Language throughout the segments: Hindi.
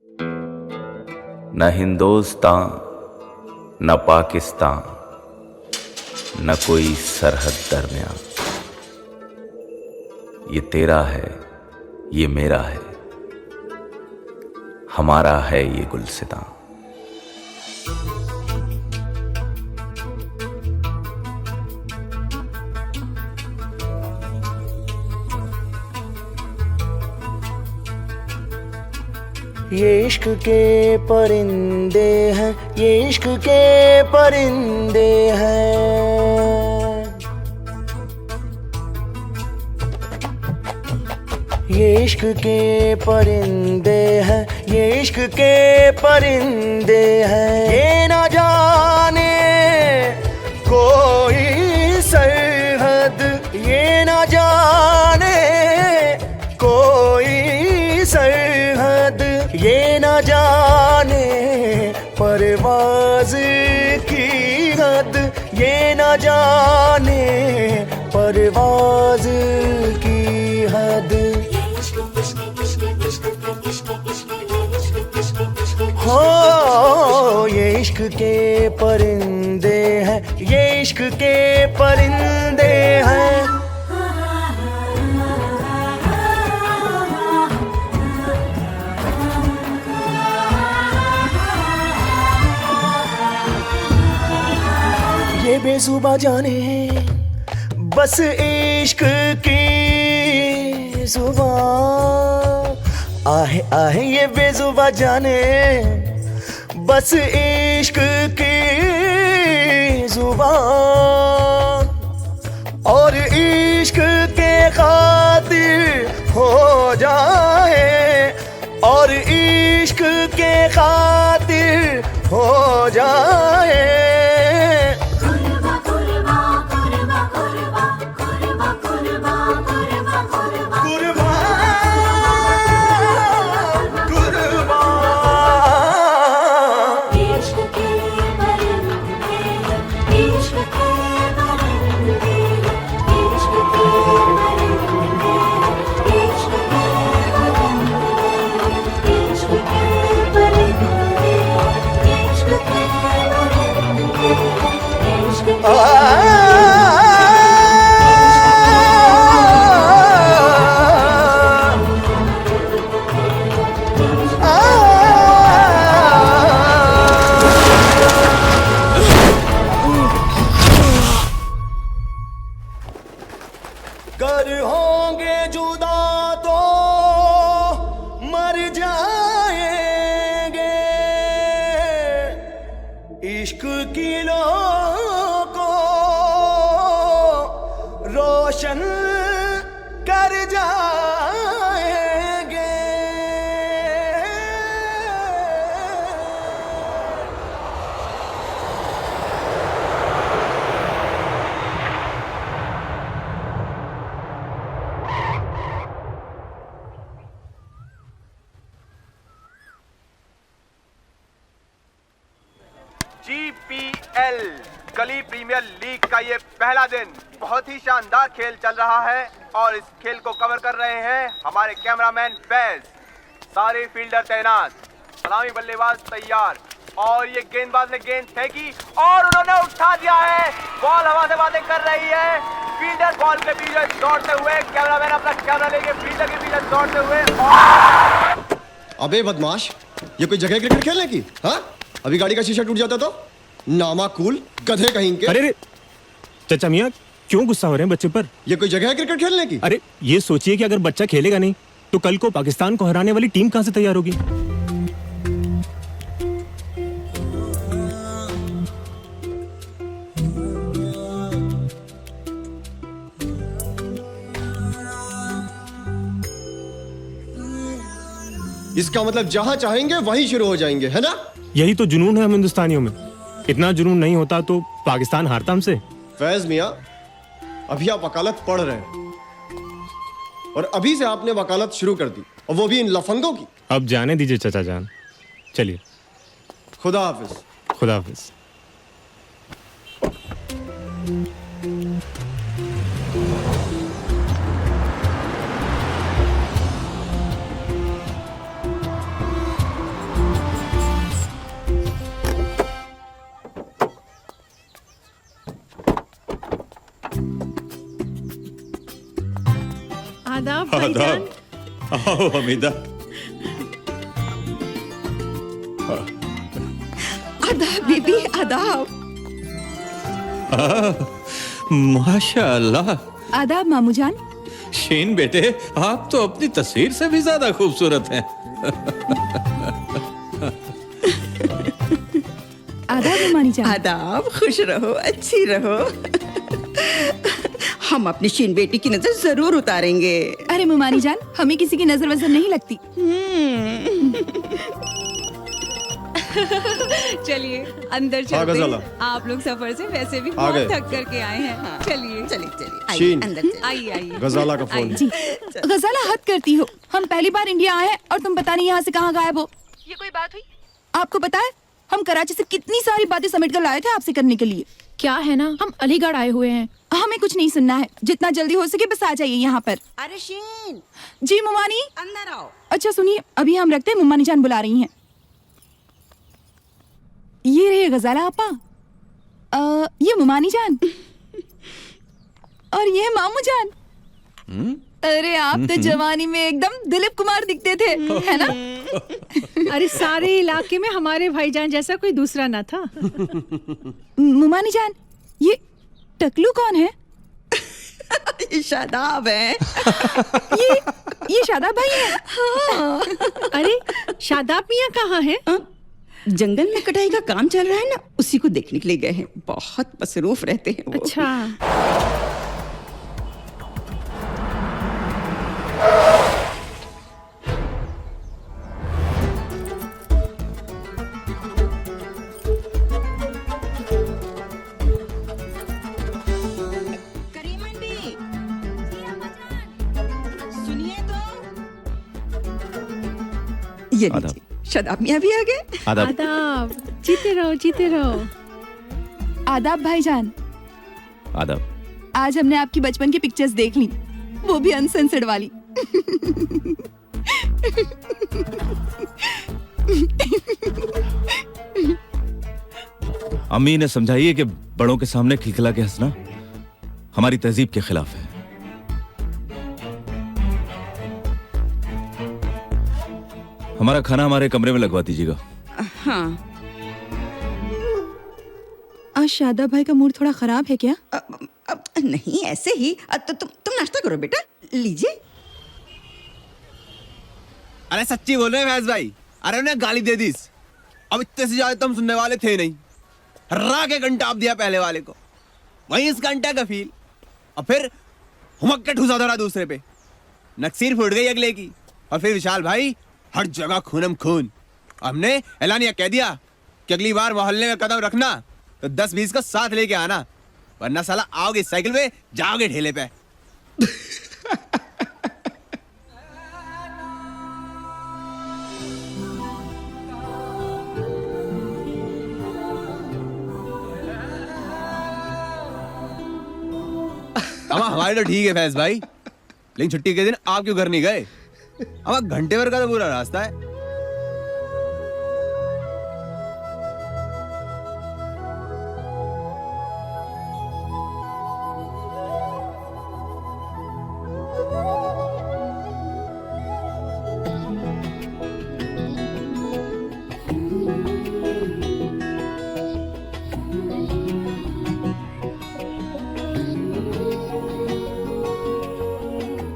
न हिंदुस्तान न पाकिस्तान न कोई सरहद दरमियान। ये तेरा है, ये मेरा है, हमारा है ये गुलसितां। ये इश्क के परिंदे हैं, ये इश्क के परिंदे हैं। ये इश्क के परिंदे हैं, ये इश्क के परिंदे हैं। ये ना जाने कोई सरहद, ये ना जाने कोई सरहद, ये ना जाने परवाज़ की हद, ये ना जाने परवाज़ की हद। हो ये इश्क के परिंदे हैं, ये इश्क के परिंदे हैं। ये बेजुबा जाने बस इश्क की जुबान, आहे आहे ये बेजुबा जाने बस इश्क की जुबान। और इश्क के खातिर हो जाए, और इश्क के खातिर हो जाए। गर होंगे जुदा तो मर जाएंगे, इश्क की लो को रोशन कर जाएंगे। GPL गली प्रीमियर लीग का ये पहला दिन बहुत ही शानदार खेल चल रहा है और इस खेल को कवर कर रहे हैं हमारे कैमरामैन फैज। सारे फील्डर तैनात, सलामी बल्लेबाज तैयार और ये गेंदबाज ने गेंद फेंकी और उन्होंने उठा दिया है। बॉल हवा से बातें कर रही है। फील्डर बॉल के पीछे दौड़ते हुए, कैमरामैन अपना कैमरा लेके फील्डर के पीछे दौड़ते हुए। अबे बदमाश, ये कोई जगह क्रिकेट खेलने की? हाँ, अभी गाड़ी का शीशा टूट जाता तो नामाकूल गधे कहीं के। अरे चाचा मियाँ, क्यों गुस्सा हो रहे हैं बच्चे पर? ये कोई जगह है क्रिकेट खेलने की? अरे ये सोचिए कि अगर बच्चा खेलेगा नहीं तो कल को पाकिस्तान को हराने वाली टीम कहां से तैयार होगी? इसका मतलब जहां चाहेंगे वहीं शुरू हो जाएंगे, है ना? यही तो जुनून है हम हिंदुस्तानियों में। इतना जुनून नहीं होता तो पाकिस्तान हारता हमसे। फैज मियाँ, अभी आप वकालत पढ़ रहे हैं और अभी से आपने वकालत शुरू कर दी, और वो भी इन लफंगों की। अब जाने दीजिए चाचा जान, चलिए। खुदा हाफिज। खुदा हाफिज। आदाब भाईजान। आओ हमीदा। आदाब बीबी, आदाब। माशाअल्लाह। आदाब मामू जान। शीन बेटे, आप तो अपनी तस्वीर से भी ज्यादा खूबसूरत हैं। आदाब मानी जान। आदाब, खुश रहो, अच्छी रहो। हम अपनी शीन बेटी की नजर जरूर उतारेंगे। अरे मुमानी जान, हमें किसी की नजर वजर नहीं लगती। चलिए अंदर चलते गजाला। हैं। आप लोग सफर से वैसे भी आ बहुत गए। थक करके आए हैं। चलिए चलिए शीन। अंदर चलिए। आइए आइए। गजाला का फोन। जी गजाला, हद करती हो। हम पहली बार इंडिया आए हैं और तुम पता नहीं यहाँ से कहाँ गायब हो। ये कोई बात हुई? आपको पता है हम कराची से कितनी सारी बातें समेट कर लाए थे आपसे करने के लिए। क्या है ना, हम अलीगढ़ आए हुए हैं। हमें कुछ नहीं सुनना है, जितना जल्दी हो सके बस आ जाइए यहाँ पर। अरे शीन, जी मुमानी। अंदर आओ। अच्छा सुनिए, अभी हम रखते हैं, मुमानी जान बुला रही हैं। ये रही गजाला आपा, ये मुमानी जान और ये मामू जान। अरे आप तो जवानी में एकदम दिलीप कुमार दिखते थे, है ना? अरे सारे इलाके में हमारे भाईजान जैसा कोई दूसरा ना था। मुमानी जान, ये टकलू कौन है? ये शादाब है। ये शादाब भाई है। अरे शादाब मियाँ कहाँ है? जंगल में कटाई का काम चल रहा है ना, उसी को देखने के लिए गए हैं। बहुत मसरूफ रहते हैं वो। अच्छा। करीमन भी सुनिए तो। ये आदाब। लीजिए, शादाब मियाँ भी आ गए। आदाब। आदाब, जीते रहो जीते रहो। आदाब भाईजान। आदाब। आज हमने आपकी बचपन की पिक्चर्स देख ली, वो भी अनसेंसर्ड वाली। अम्मी ने समझाइए कि बड़ों के सामने खिलखिला के हंसना हमारी तहजीब के खिलाफ है। हमारा खाना हमारे कमरे में लगवा दीजिएगा। हाँ, आज शादाब भाई का मूड थोड़ा खराब है क्या? अब नहीं, ऐसे ही। तो तुम नाश्ता करो बेटा, लीजिए। अरे सच्ची बोल रहे हैं फैज भाई। अरे उन्हें गाली दे दी। अब इतने से ज्यादा तुम सुनने वाले थे नहीं। हर्रा के घंटा आप दिया पहले वाले को, वहीं इस घंटा का फील, और फिर हुमक के ठूसा धरा दूसरे पे। नक्सीर फूट गई अगले की, और फिर विशाल भाई हर जगह खूनम खून। हमने ऐलानिया कह दिया कि अगली बार मोहल्ले में कदम रखना तो 10-20 का साथ लेके आना, वरना साला आओगे साइकिल पे, जाओगे ठेले पे। हमारे तो ठीक है फैज भाई, लेकिन छुट्टी के दिन आप क्यों घर नहीं गए? अब घंटे भर का तो पूरा रास्ता है।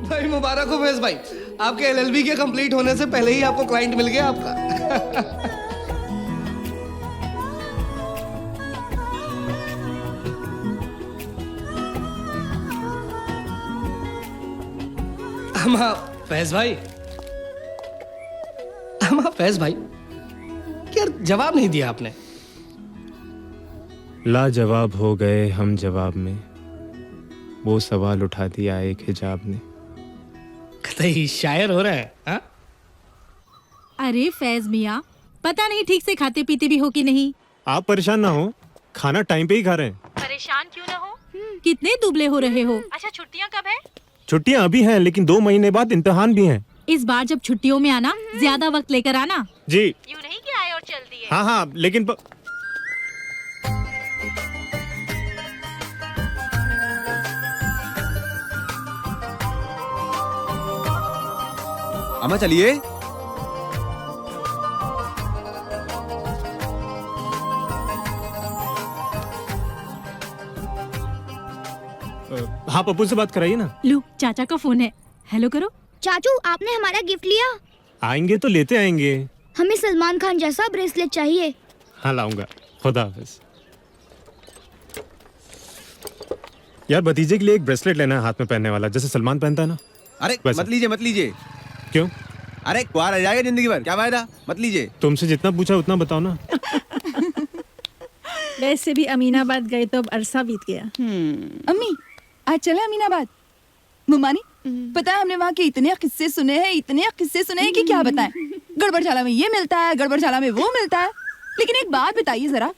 भाई मुबारक हो फैज भाई, आपके एलएलबी के कंप्लीट होने से पहले ही आपको क्लाइंट मिल गया आपका। फैज भाई, फैज भाई, क्या जवाब नहीं दिया आपने? लाजवाब हो गए हम जवाब में, वो सवाल उठा दिया एक हिजाब ने। कतई शायर हो रहा है हा? अरे फैज मियाँ, पता नहीं ठीक से खाते पीते भी हो कि नहीं। आप परेशान ना हो, खाना टाइम पे ही खा रहे हैं। परेशान क्यों ना हो? कितने दुबले हो रहे हो? अच्छा छुट्टियाँ कब है? छुट्टियां अभी हैं, लेकिन 2 महीने बाद इम्तिहान भी हैं। इस बार जब छुट्टियों में आना, ज्यादा वक्त लेकर आना। जी। यूँ नहीं कि आए और चल दिए। हाँ हाँ, लेकिन अम्मा चलिए। हाँ, पप्पू से बात कराइए ना। लो चाचा का फोन है, हेलो करो। चाचू आपने हमारा गिफ्ट लिया? आएंगे तो लेते आएंगे। हमें सलमान खान जैसा ब्रेसलेट चाहिए। हाँ लाऊंगा, खुदा हाफिज। यार भतीजे के लिए एक ब्रेसलेट लेना है हाथ में पहनने वाला, जैसे सलमान पहनता है ना। अरे वैसे। मत लीजिए मत लीजिए। क्यों? अरे कुआर रह जाएगा जिंदगी भर, क्या फायदा, मत लीजिए। तुमसे जितना पूछा उतना बताओ ना। वैसे भी अमीनाबाद गए तो अब अरसा बीत गया। अम्मी आज चले अमीनाबाद। मुमानी पता है हमने वहाँ के इतने किस्से सुने हैं कि क्या बताएं। गड़बड़ झाला में ये मिलता है, गड़बड़ झाला में वो मिलता है। लेकिन एक बात बताइए जरा,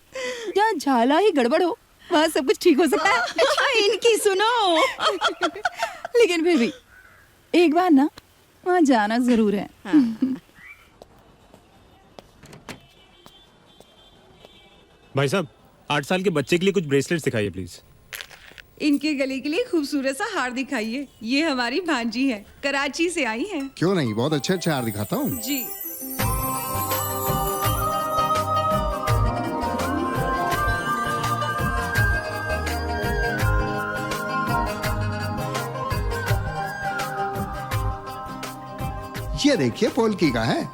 जहाँ झाला ही गड़बड़ हो वहाँ सब कुछ ठीक हो सकता है? अच्छा इनकी सुनो। लेकिन फिर भी एक बार ना वहाँ जाना जरूर है। भाई साहब 8 साल के बच्चे के लिए कुछ ब्रेसलेट दिखाइए प्लीज। इनके गले के लिए खूबसूरत सा हार दिखाइए। ये हमारी भांजी है, कराची से आई है। क्यों नहीं, बहुत अच्छे अच्छे हार दिखाता हूँ जी। ये देखिए पोल्की का है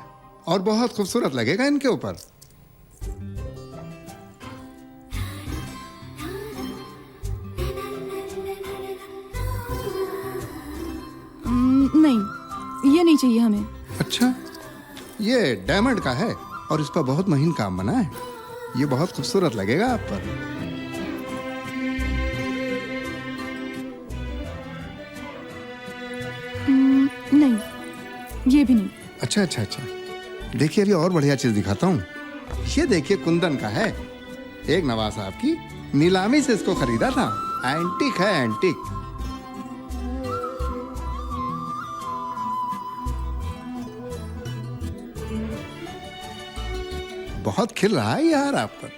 और बहुत खूबसूरत लगेगा इनके ऊपर। नहीं ये नहीं चाहिए हमें। अच्छा, ये डायमंड का है और इस पर बहुत महीन काम बना है। ये बहुत खूबसूरत लगेगा आप पर। नहीं ये भी नहीं। अच्छा अच्छा अच्छा, देखिए अभी और बढ़िया चीज दिखाता हूँ। ये देखिए कुंदन का है। एक नवाब साहब की नीलामी से इसको खरीदा था। एंटीक है, एंटीक। बहुत खिल रहा है यार आप पर।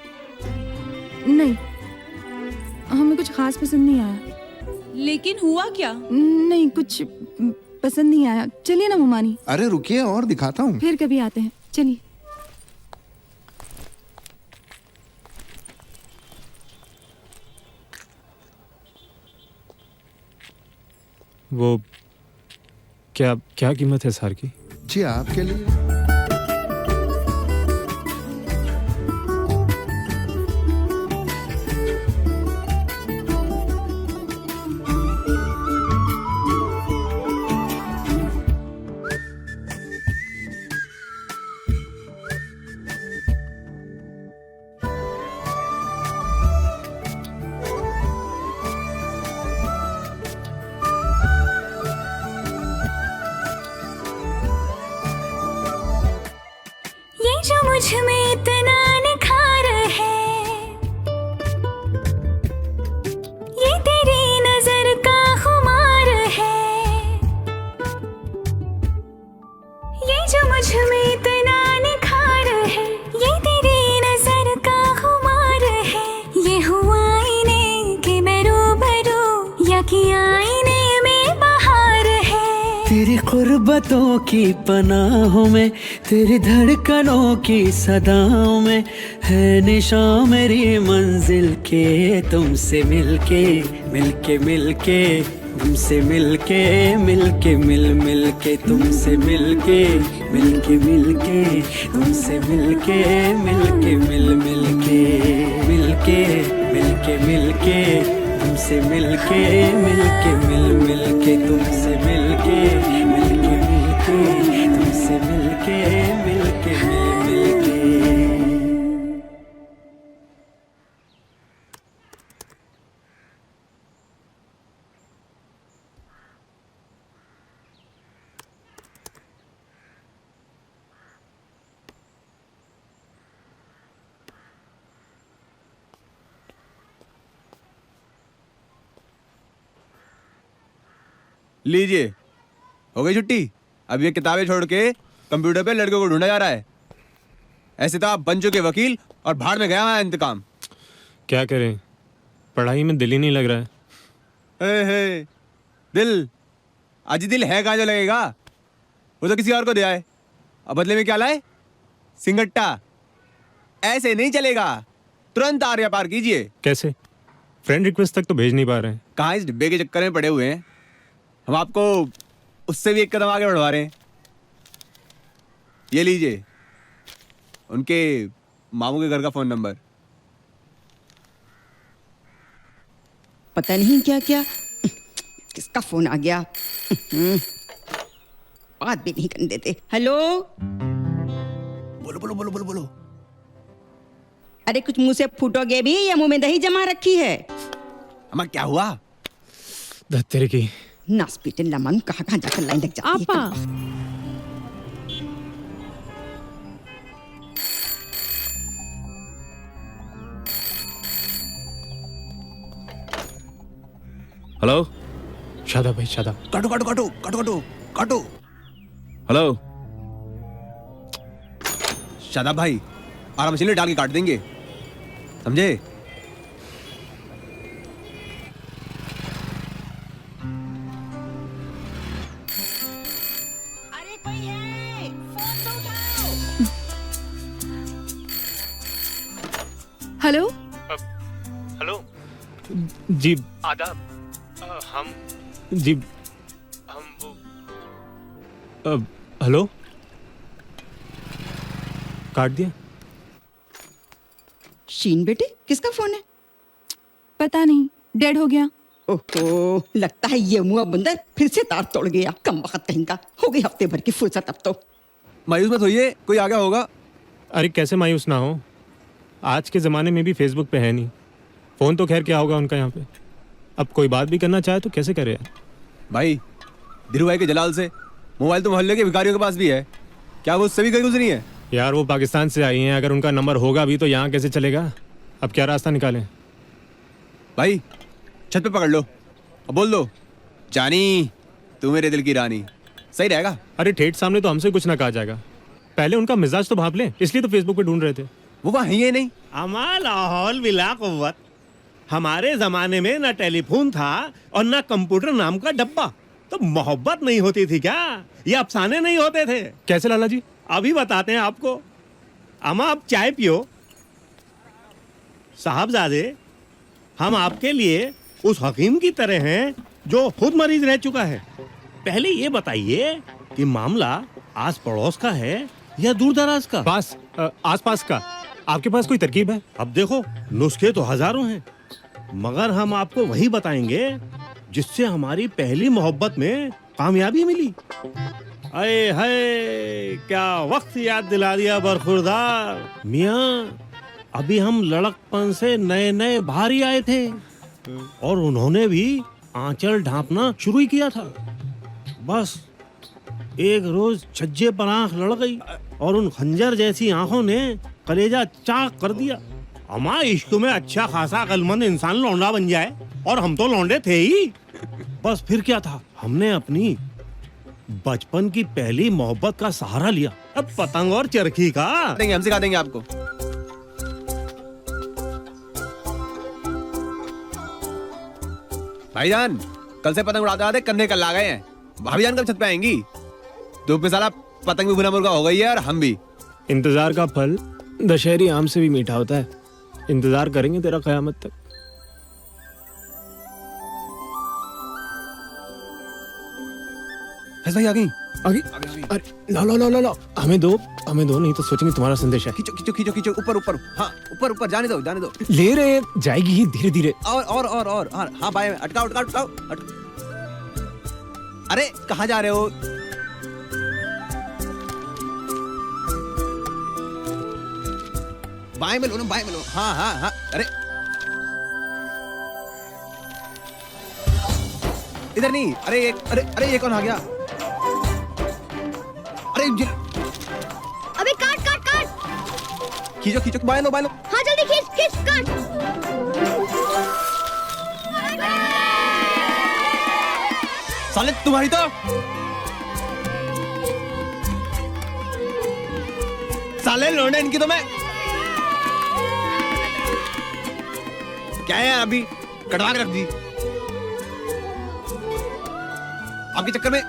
नहीं हमें कुछ खास पसंद नहीं आया। लेकिन हुआ क्या? नहीं कुछ पसंद नहीं आया। चलिए ना मुमानी। अरे रुकिए और दिखाता हूँ। फिर कभी आते हैं, चलिए। वो क्या क्या कीमत है इस हार की? जी आपके लिए। जो मुझ में इतना निखार है, ये तेरी नजर का खुमार है। ये जो मुझ में इतना निखार है, ये तेरी नजर का खुमार है। ये हुआ आईने के मैं रूबरू या कि आईने में बहार है। तेरी कुर्बतों की पनाहों में, तेरी धड़कनों की सदाओं में है निशान मेरी मंजिल के। तुमसे मिलके मिलके मिलके, तुमसे मिलके मिलके मिल मिलके, तुमसे मिलके मिलके मिलके, तुमसे मिलके मिलके मिल मिलके, मिलके मिलके मिलके, तुमसे मिलके मिलके मिल मिलके, तुमसे मिलके मिलके मिलके, तुमसे मिलके मिलके मिल मिलके। लीजिए, हो गई छुट्टी। अब ये किताबें छोड़ के कंप्यूटर पे लड़कों को ढूंढा जा रहा है। ऐसे तो आप बन चुके वकील और भाड़ में गया मैं इंतकाम। क्या करें, पढ़ाई में दिल ही नहीं लग रहा है। दिल आज दिल है कहाँ जो लगेगा। वो तो किसी और को दे आए, अब बदले में क्या लाए? सिंगट्टा। ऐसे नहीं चलेगा, तुरंत आर्या पार कीजिए। कैसे? फ्रेंड रिक्वेस्ट तक तो भेज नहीं पा रहे हैं। कहाँ इस डिब्बे के चक्कर में पड़े हुए हैं, हम आपको उससे भी एक कदम आगे बढ़वा रहे हैं। ये लीजिए उनके मामू के घर का फोन नंबर। पता नहीं क्या क्या किसका फोन आ गया। बात भी नहीं करने देते। हेलो, बोलो बोलो बोलो बोलो बोलो। अरे कुछ मुंह से फूटोगे भी या मुंह में दही जमा रखी है? हमारा क्या हुआ? तेरे की नास पीटे लमन कहाँ कहाँ जाकर लाइन लग जाती है। हेलो शादाब भाई, शादाब। काटो काटो काटो काटो काटो काटो। हेलो शादाब भाई, आराम से डाल के काट देंगे, समझे? अरे कोई है, फोन तो उठाओ। हेलो हेलो जी, आदाब। हम जी हम हेलो, काट दिया। शीन बेटे, किसका फोन है? पता नहीं, डेड हो गया। ओहो, लगता है ये मुआ बंदर फिर से तार तोड़ गया। कम वक्त कहीं का, हो गई हफ्ते भर की फुर्सत अब तो। मायूस मत होइए, कोई आ गया होगा। अरे कैसे मायूस ना हो, आज के ज़माने में भी फेसबुक पे है नहीं। फ़ोन तो खैर क्या होगा उनका यहाँ पे, अब कोई बात भी करना चाहे तो कैसे करे यार? भाई धीरू भाई के जलाल से मोबाइल तो मोहल्ले के भिखारियों के पास भी है, क्या वो उससे भी कहीं गुजरी है? यार वो पाकिस्तान से आई हैं, अगर उनका नंबर होगा भी तो यहाँ कैसे चलेगा? अब क्या रास्ता निकालें? भाई छत पे पकड़ लो और बोल दो, जानी तू मेरे दिल की रानी, सही रहेगा। अरे ठेठ सामने तो हमसे कुछ ना कहा जाएगा, पहले उनका मिजाज तो भाप लें, इसलिए तो फेसबुक पे ढूंढ रहे थे। वो वहाँ है ही नहीं। अमा लाहौल बिला कुव्वत, हमारे जमाने में ना टेलीफोन था और ना कंप्यूटर नाम का डब्बा, तो मोहब्बत नहीं होती थी क्या? ये अफसाने नहीं होते थे? कैसे लाला जी? अभी बताते हैं आपको। अमा आप चाय पियो। साहबजादे, हम आपके लिए उस हकीम की तरह हैं जो खुद मरीज रह चुका है। पहले ये बताइए कि मामला आस पड़ोस का है या दूर दराज का? पास आस पास का। आपके पास कोई तरकीब है? अब देखो, नुस्खे तो हजारों हैं, मगर हम आपको वही बताएंगे जिससे हमारी पहली मोहब्बत में कामयाबी मिली। अये है, क्या वक्त याद दिला दिया बरखुरदार। मियाँ, अभी हम लड़कपन से नए नए बाहर ही आए थे और उन्होंने भी आंचल ढांपना शुरू ही किया था। बस एक रोज छज्जे पर आंख लड़ गई और उन खंजर जैसी आंखों ने कलेजा चाक कर दिया। अमा इश्क में अच्छा खासा अक्लमंद इंसान लौंडा बन जाए, और हम तो लौंडे थे ही। बस फिर क्या था, हमने अपनी बचपन की पहली मोहब्बत का सहारा लिया। अब पतंग और चरखी का हम सिखा देंगे आपको। भाईजान, कल से पतंग उड़ाते आते कंधे कल आ गए हैं। भाभीजान कब छत पे आएंगी? धूप में साला पतंग भी भुना मुर्गा हो गई है और हम भी। इंतजार का फल दशहरी आम से भी मीठा होता है। इंतजार करेंगे तेरा कयामत तक। फैज भाई आ गई। अरे लो, हमें दो नहीं तो सोचेंगे तुम्हारा संदेश है। खींचो खींचो खींचो खींचो, ऊपर ऊपर, हाँ ऊपर ऊपर, जाने दो जाने दो। ले रहे, जाएगी धीरे धीरे। और हाँ बाएं में, अटकाओ अटकाओ अटकाओ अरे कहाँ जा रहे हो? बाएं में लो ना, बाएं में लो। हाँ हाँ हाँ, अरे इधर नहीं, अरे ये कौन आ गया? अरे अबे काट काट काट। खींचो खींचो, बाएं लो बाएं लो। हाँ जल्दी खींच खींच काट। साले तुम्हारी तो साले लौंडे इनकी तो मैं क्या है, अभी कटवा के रख दी आपके चक्कर में।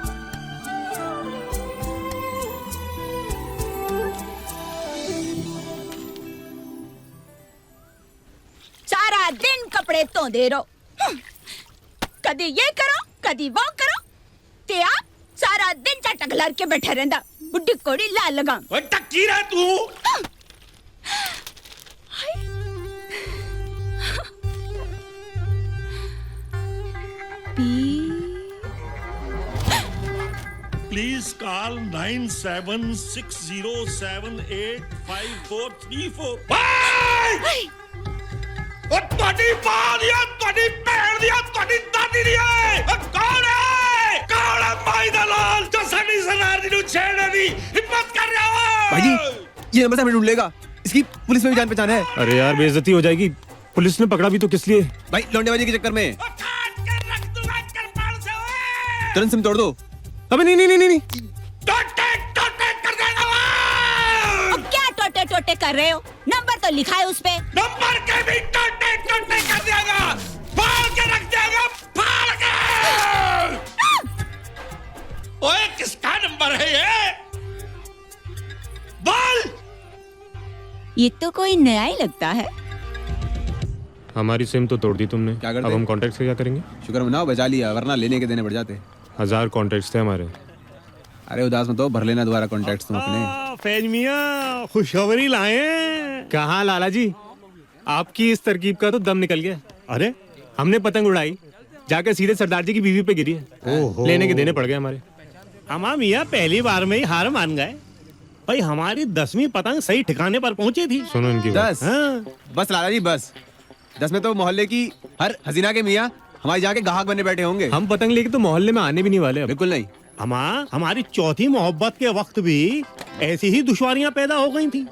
कपड़े धोंदे रहो। कदी ये करो कदी वो करो ते आप सारा दिन झटक लड़ के बैठे रहंदा। बुड्ढी कोड़ी ला लगा। ओए टक्की रह तू। Please call 9760785434। भाई! ਉਹ ਤੁਹਾਡੀ ਮਾਂ ਦੀ ਆ, ਤੁਹਾਡੀ ਭੈਣ ਦੀ ਆ, ਤੁਹਾਡੀ ਦਾਦੀ ਦੀ ਆ। ਉਹ ਕੌਣ ਹੈ? ਕੌਣ ਹੈ ਭਾਈ ਦਾ ਲਾਲ ਜੋ ਸਾਡੀ ਸਰਦਾਰ ਜੀ ਨੂੰ ਛੇੜਨ ਦੀ ਹਿੰਮਤ ਕਰ ਰਿਹਾ ਹੈ? भाई जी, ये नंबर से हमें ढूंढ लेगा। इसकी पुलिस में भी जान पहचान है। अरे यार बेइज्जती हो जाएगी। पुलिस ने पकड़ा भी तो किस लिए? भाई लौंडेबाजी के चक्कर में। तुरंत सिम तोड़ दो। अबे नहीं नहीं नहीं नहीं। क्या टोटे टोटे कर रहे हो? नंबर तो लिखा है उस पे। नंबर के भी टोटे टोटे कर देगा। फाड़ के रख देगा, फाड़ के। ओए किसका नंबर है ये? बोल। ये तो कोई नया ही लगता है। हमारी सिम तो तोड़ दी तुमने। क्या करते? अब हम कॉन्टेक्ट से क्या करेंगे? शुक्र मनाओ बचा लिया, वरना लेने के देने पड़ जाते। 1000 कॉन्टेक्ट्स थे हमारे। अरे उदास मत हो, भर लेना दोबारा कॉन्टेक्ट्स तुम अपने। फैज मियाँ खुशखबरी लाए। कहाँ लाला जी, आपकी इस तरकीब का तो दम निकल गया। अरे हमने पतंग उड़ाई, जाकर सीधे सरदार जी की बीवी पे गिरी है। लेने के देने पड़ गए हमारे। अमा मियाँ पहली बार में ही हार मान गए। भाई हमारी 10वीं पतंग सही ठिकाने पर पहुंची थी। सुनो इनकी 10 बस लाला जी बस। 10 में तो मोहल्ले की हर हसीना के मियाँ हमारे जाके गाहक बने बैठे होंगे। हम पतंग लेके तो मोहल्ले में आने भी नहीं वाले। बिल्कुल नहीं। अमा हमारी चौथी मोहब्बत के वक्त भी ऐसी ही दुश्वारियां पैदा हो गई थी।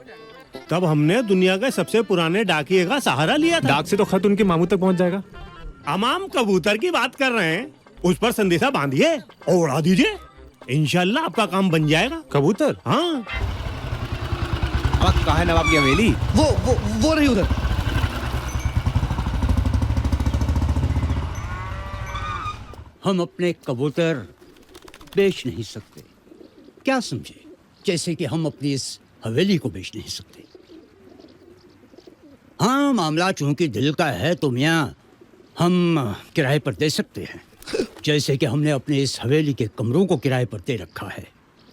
तब हमने दुनिया के सबसे पुराने डाकिये का सहारा लिया था। डाक से तो खत उनके मामू तक पहुंच जाएगा। अमाम कबूतर की बात कर रहे हैं, उस पर संदेशा बांधिए और उड़ा दीजिए। इंशाल्लाह आपका काम बन जाएगा। कबूतर? हाँ। कहाँ है नवाब की हवेली? वो रही उधर। हम अपने कबूतर बेच नहीं सकते, क्या समझे? जैसे कि हम अपनी इस हवेली को बेच नहीं सकते। हाँ, मामला चूंकि दिल का है तो मियाँ हम किराए पर दे सकते हैं, जैसे कि हमने अपने इस हवेली के कमरों को किराए पर दे रखा है।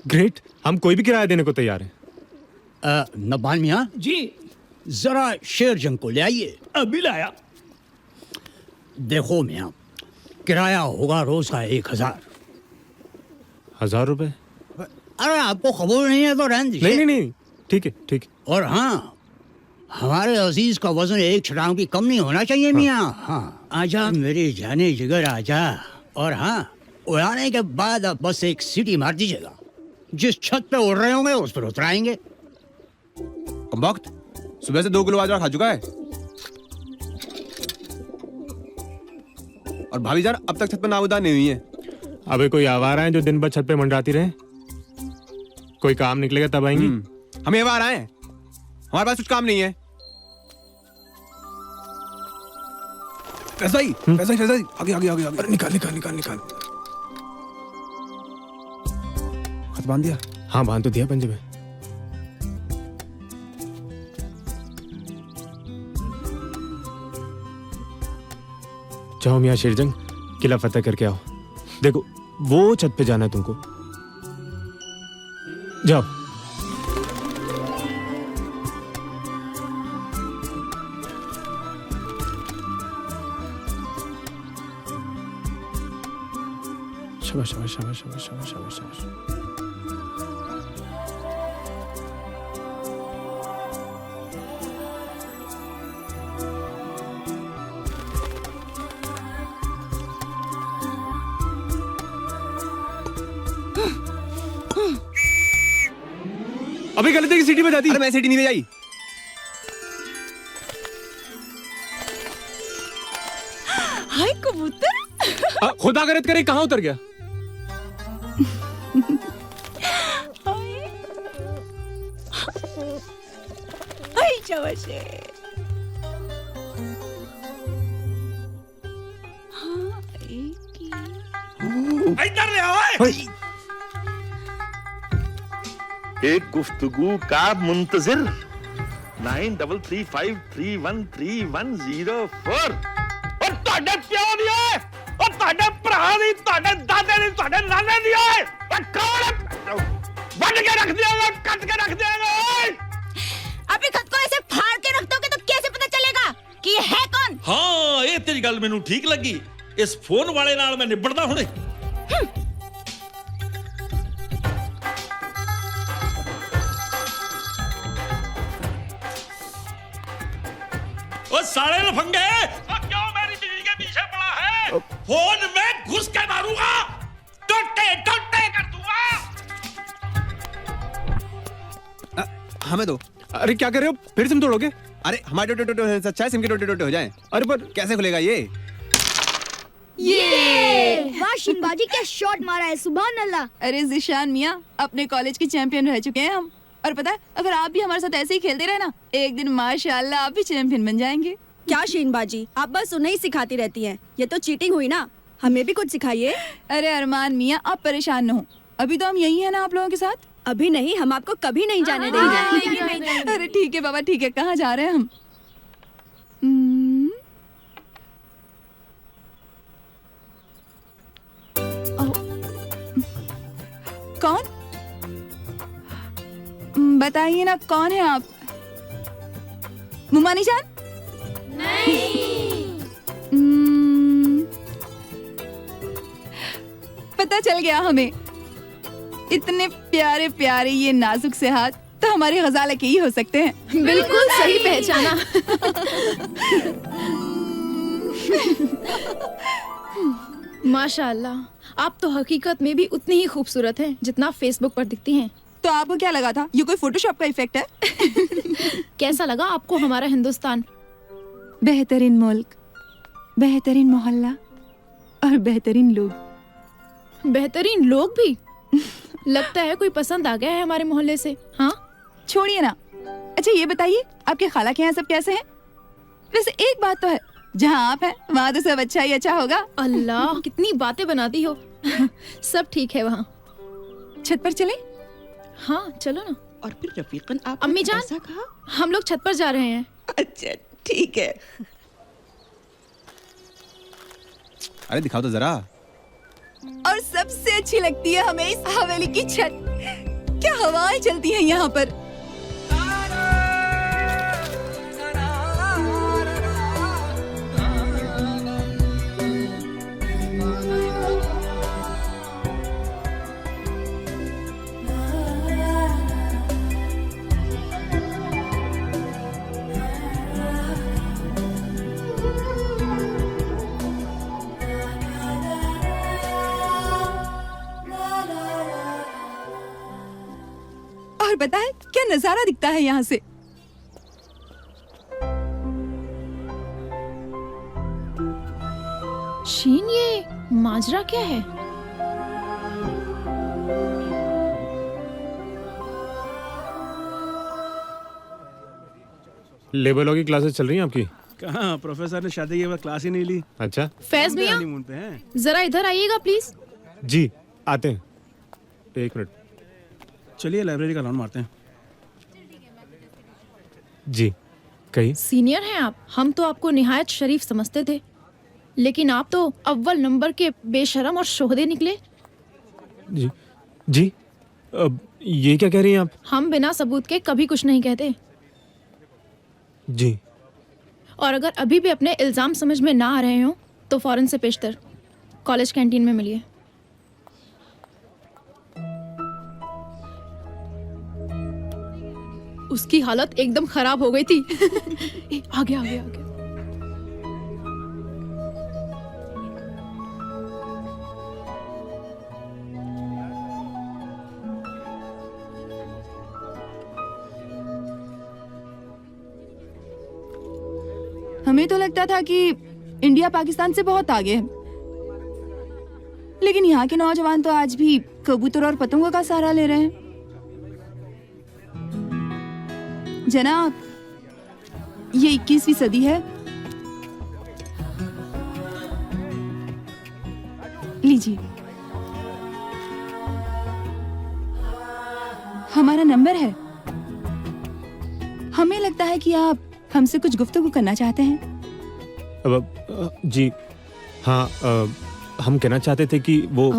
ग्रेट, हम कोई भी किराया देने को तैयार हैं। नबान मियाँ जी, जरा शेर जंग को ले आइए। अभी लाया। देखो मियाँ, किराया होगा रोज का 1000। 1000 रुपए? अरे आपको खबर नहीं है तो रहने दीजिए। नहीं नहीं, ठीक है ठीक है। और हाँ, हमारे अजीज का वजन 1 छटांग की कम नहीं होना चाहिए मियाँ। हाँ, आजा मेरी जाने जिगर आजा। और हाँ, उड़ाने के बाद आप बस एक सीटी मार दीजिएगा। जिस छत पे उड़ रहे होंगे उस पर उतराएंगे। वक्त सुबह से 2 किलो बाजरा खा चुका है। और भाभी जान अब तक छत पर नाउदार नहीं हुई है। अबे कोई आवारा है जो दिन भर छत पे मंडराती रहे? कोई काम निकलेगा तब आएंगी। हम ये बार आए हैं, हमारे पास कुछ काम नहीं है। फैज भाई, आगे आगे आगे आगे। निकाल निकाल निकाल निकाल। खत बांध दिया? हाँ बांध तो दिया पंजे में। जाओ मियाँ शेरजंग, किला फतेह करके आओ। देखो वो छत पे जाना है तुमको। जाओ। शाबाश शाबाश शाबाश शाबाश शाबाश शाबाश शाबाश। अभी गलती की सीटी बजा दी। अरे मैं सीटी नहीं बजाई। हाय कबूतर। खुदा करत करे कहाँ उतर गया? हाय शाबाश। हाँ, इधर ले आओ। एक गुफ्तगू का मुंतजिर 9335313104। ਤੁਹਾਡੇ ਪਿਓ ਦੀ ਓਏ ਉਹ ਤੁਹਾਡੇ ਭਰਾ ਦੀ ਤੁਹਾਡੇ ਦਾਦੇ ਦੀ ਤੁਹਾਡੇ ਨਾਨੇ ਦੀ ਓਏ ਉਹ ਕੌਣ ਹੈ ਵੱਢ ਕੇ ਰੱਖ ਦਿਆਂਗਾ ਕੱਟ ਕੇ ਰੱਖ ਦਿਆਂगा ਓए अपने खुद को ऐसे फाड़ के रख दोगे तो कैसे पता चलेगा कि ये है कौन? ਹਾਂ ਇਹ ਤੇਰੀ ਗੱਲ ਮੈਨੂੰ ਠੀਕ ਲੱਗੀ ਇਸ ਫੋਨ ਵਾਲੇ ਨਾਲ ਮੈਂ ਨਿਬੜਦਾ ਹੁਣੇ ओ साले लफंगे क्यों मेरी बीवी के पीछे पड़ा है फोन में घुस के मारूंगा टोटे टोटे कर दूंगा हमें दो। अरे क्या कर रहे हो, फिर तुम तोड़ोगे? अरे हमारे टोटे टोटे होने से अच्छा है सिम के टोटे टोटे हो जाएं। अरे पर कैसे खुलेगा ये? वाह शिनबाजी क्या शॉट मारा है, सुभान अल्लाह। अरे जिशान मियां, अपने कॉलेज की चैंपियन रह चुके हैं हम। और पता है, अगर आप भी हमारे साथ ऐसे ही खेलते रहे ना, एक दिन माशाल्लाह आप भी चैंपियन बन जाएंगे। क्या शीनबाजी, आप बस उन्हें ही सिखाती रहती हैं। ये तो चीटिंग हुई ना, हमें भी कुछ सिखाइए। अरे अरमान मियां, आप परेशान न हो, अभी तो हम यही है ना आप लोगों के साथ। अभी नहीं, हम आपको कभी नहीं जाने देंगे। अरे ठीक है बाबा ठीक है, कहाँ जा रहे हैं हम? कौन? बताइए ना, कौन है आप? मुमानी जान? नहीं। पता चल गया हमें, इतने प्यारे प्यारे ये नाजुक से हाथ तो हमारे गजाला के ही हो सकते हैं। बिल्कुल सही पहचाना। माशाअल्लाह, आप तो हकीकत में भी उतनी ही खूबसूरत हैं जितना फेसबुक पर दिखती हैं। तो आपको क्या लगा था, ये कोई फोटोशॉप का इफेक्ट है? कैसा लगा आपको हमारा हिंदुस्तान? बेहतरीन मुल्क, बेहतरीन मोहल्ला और बेहतरीन लोग। बेहतरीन लोग भी? लगता है कोई पसंद आ गया है हमारे मोहल्ले से। हाँ छोड़िए ना। अच्छा ये बताइए, आपके खाला के यहाँ सब कैसे हैं? वैसे एक बात तो है, जहाँ आप हैं वहाँ तो सब अच्छा ही अच्छा होगा। अल्लाह, कितनी बातें बनाती हो। सब ठीक है वहाँ। छत पर चले? हाँ चलो ना। और फिर रफीकन आप अम्मी जान, कहा? हम लोग छत पर जा रहे हैं। अच्छा ठीक है। अरे दिखाओ तो जरा। और सबसे अच्छी लगती है हमें इस हवेली की छत। क्या हवाएं चलती हैं यहाँ पर। और पता है क्या नजारा दिखता है यहाँ से? शीन, ये माजरा क्या है? लेबर लॉ की क्लासेस चल रही हैं आपकी? कहाँ, प्रोफेसर ने शादी के बाद क्लास ही नहीं ली। अच्छा, फैज मियां, हनीमून पे हैं। जरा इधर आइएगा प्लीज। जी आते हैं, एक मिनट। चलिए लाइब्रेरी का राउंड मारते हैं। जी कहीं सीनियर हैं आप, हम तो आपको निहायत शरीफ समझते थे, लेकिन आप तो अव्वल नंबर के बेशरम और शोहदे निकले। जी जी, अब ये क्या कह रही हैं आप? हम बिना सबूत के कभी कुछ नहीं कहते। जी, और अगर अभी भी अपने इल्जाम समझ में ना आ रहे हो तो फौरन से पेशतर कॉलेज कैंटीन में मिलिए। उसकी हालत एकदम खराब हो गई थी। आगे आगे आगे। हमें तो लगता था कि इंडिया पाकिस्तान से बहुत आगे है, लेकिन यहाँ के नौजवान तो आज भी कबूतर और पतंगों का सहारा ले रहे हैं। जनाब, ये 21वीं सदी है। लीजिए, हमारा नंबर है। हमें लगता है कि आप हमसे कुछ गुफ्तगू करना चाहते हैं। अब जी हाँ, हम कहना चाहते थे कि वो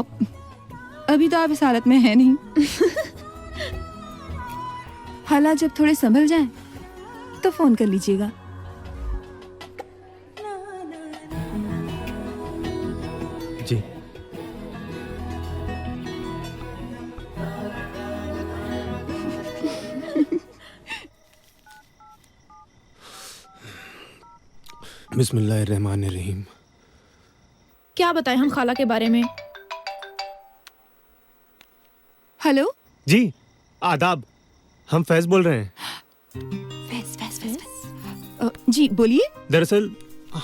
अभी तो आप इस हालत में है नहीं। हालात जब थोड़े संभल जाएं, तो फोन कर लीजिएगा। जी। बिस्मिल्लाहिर्रहमानिर्रहीम। क्या बताएं हम खाला के बारे में? हेलो जी, आदाब। हम फैज बोल रहे हैं। जी बोलिए। दरअसल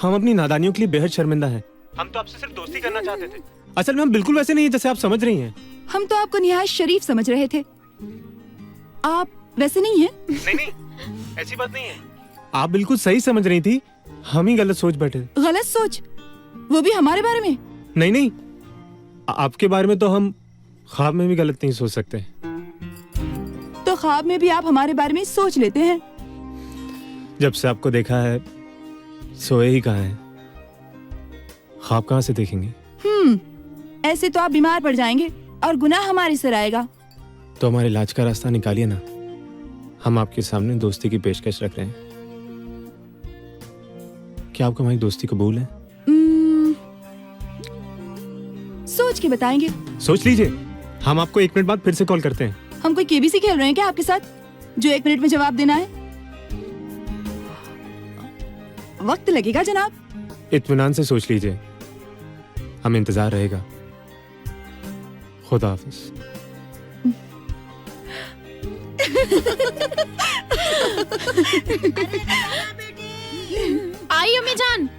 हम अपनी नादानियों के लिए बेहद शर्मिंदा हैं। हम तो आपसे सिर्फ दोस्ती करना चाहते थे। असल में हम बिल्कुल वैसे नहीं हैं जैसे आप समझ रही हैं। हम तो आपको निहायत शरीफ समझ रहे थे। आप वैसे नहीं हैं। नहीं, ऐसी बात नहीं है। आप बिल्कुल सही समझ रही थी, हम ही गलत सोच बैठे। गलत सोच? वो भी हमारे बारे में? नहीं, आपके बारे में तो हम ख्वाब में भी गलत नहीं सोच सकते। तो ख्वाब में भी आप हमारे बारे में सोच लेते हैं? जब से आपको देखा है, सोए ही कहाँ हैं। ख्वाब कहाँ से देखेंगे? ऐसे तो आप बीमार पड़ जाएंगे और गुनाह हमारे सिर आएगा। तो हमारे इलाज का रास्ता निकालिए ना। हम आपके सामने दोस्ती की पेशकश रख रहे हैं। क्या आपको हमारी दोस्ती कबूल है? सोच के बताएंगे। सोच लीजिए, हम आपको 1 मिनट बाद फिर से कॉल करते हैं। हम कोई केबीसी खेल रहे हैं क्या आपके साथ, जो 1 मिनट में जवाब देना है? वक्त लगेगा जनाब। इत्मीनान से सोच लीजिए, हम इंतजार रहेगा। खुदा हाफिज। आई अम्मी जान।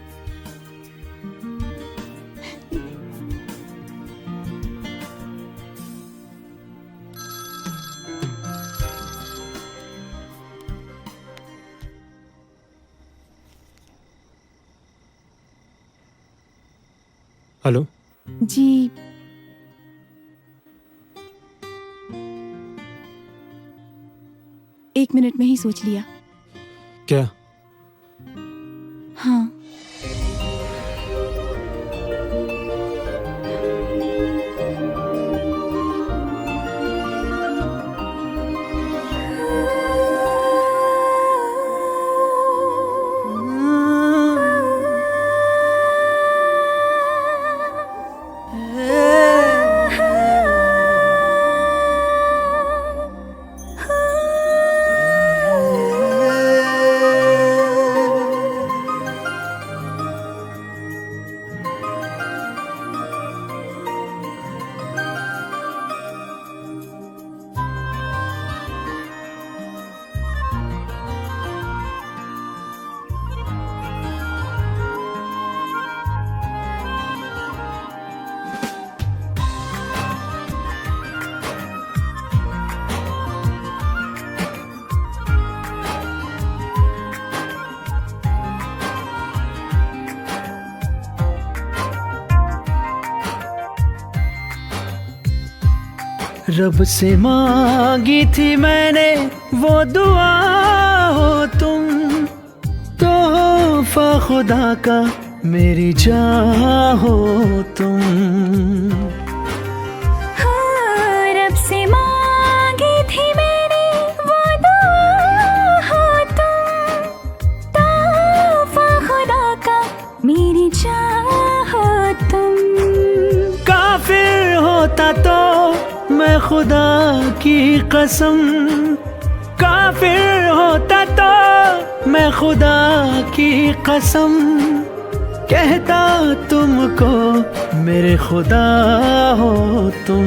हेलो जी, एक मिनट में ही सोच लिया। क्या? हाँ। रब से मांगी थी मैंने वो दुआ हो तुम, तोहफा खुदा का मेरी जान हो तुम। हाँ, रब से मांगी थी मैंने वो दुआ हो तुम, तोहफा खुदा का मेरी जान हो तुम। काफिर होता तो मैं खुदा की कसम, काफिर होता तो मैं खुदा की कसम कहता तुमको मेरे खुदा हो तुम।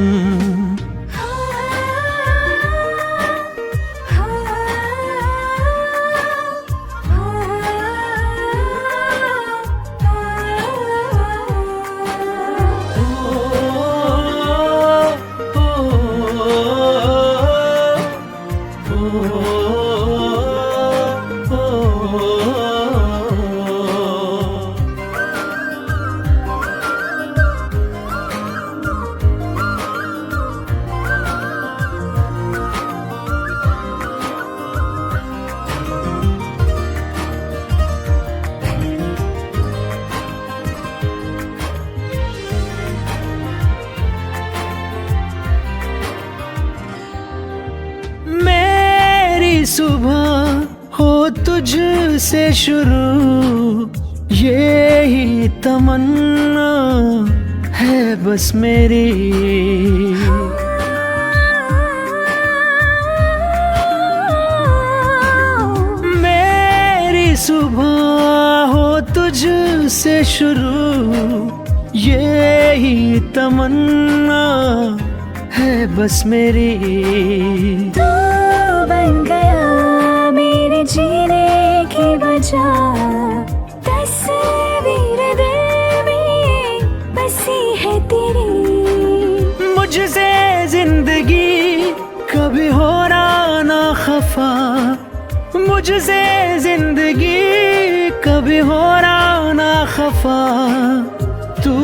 सुबह हो तुझसे शुरू, यही तमन्ना है बस मेरी। मेरी सुबह हो तुझसे शुरू, यही तमन्ना है बस मेरी। तू बन गया मेरे जीने की वजह, तस्वीर दिल में बसी है तेरी। मुझसे जिंदगी कभी होना ना खफा, मुझसे जिंदगी कभी होना ना खफा। तू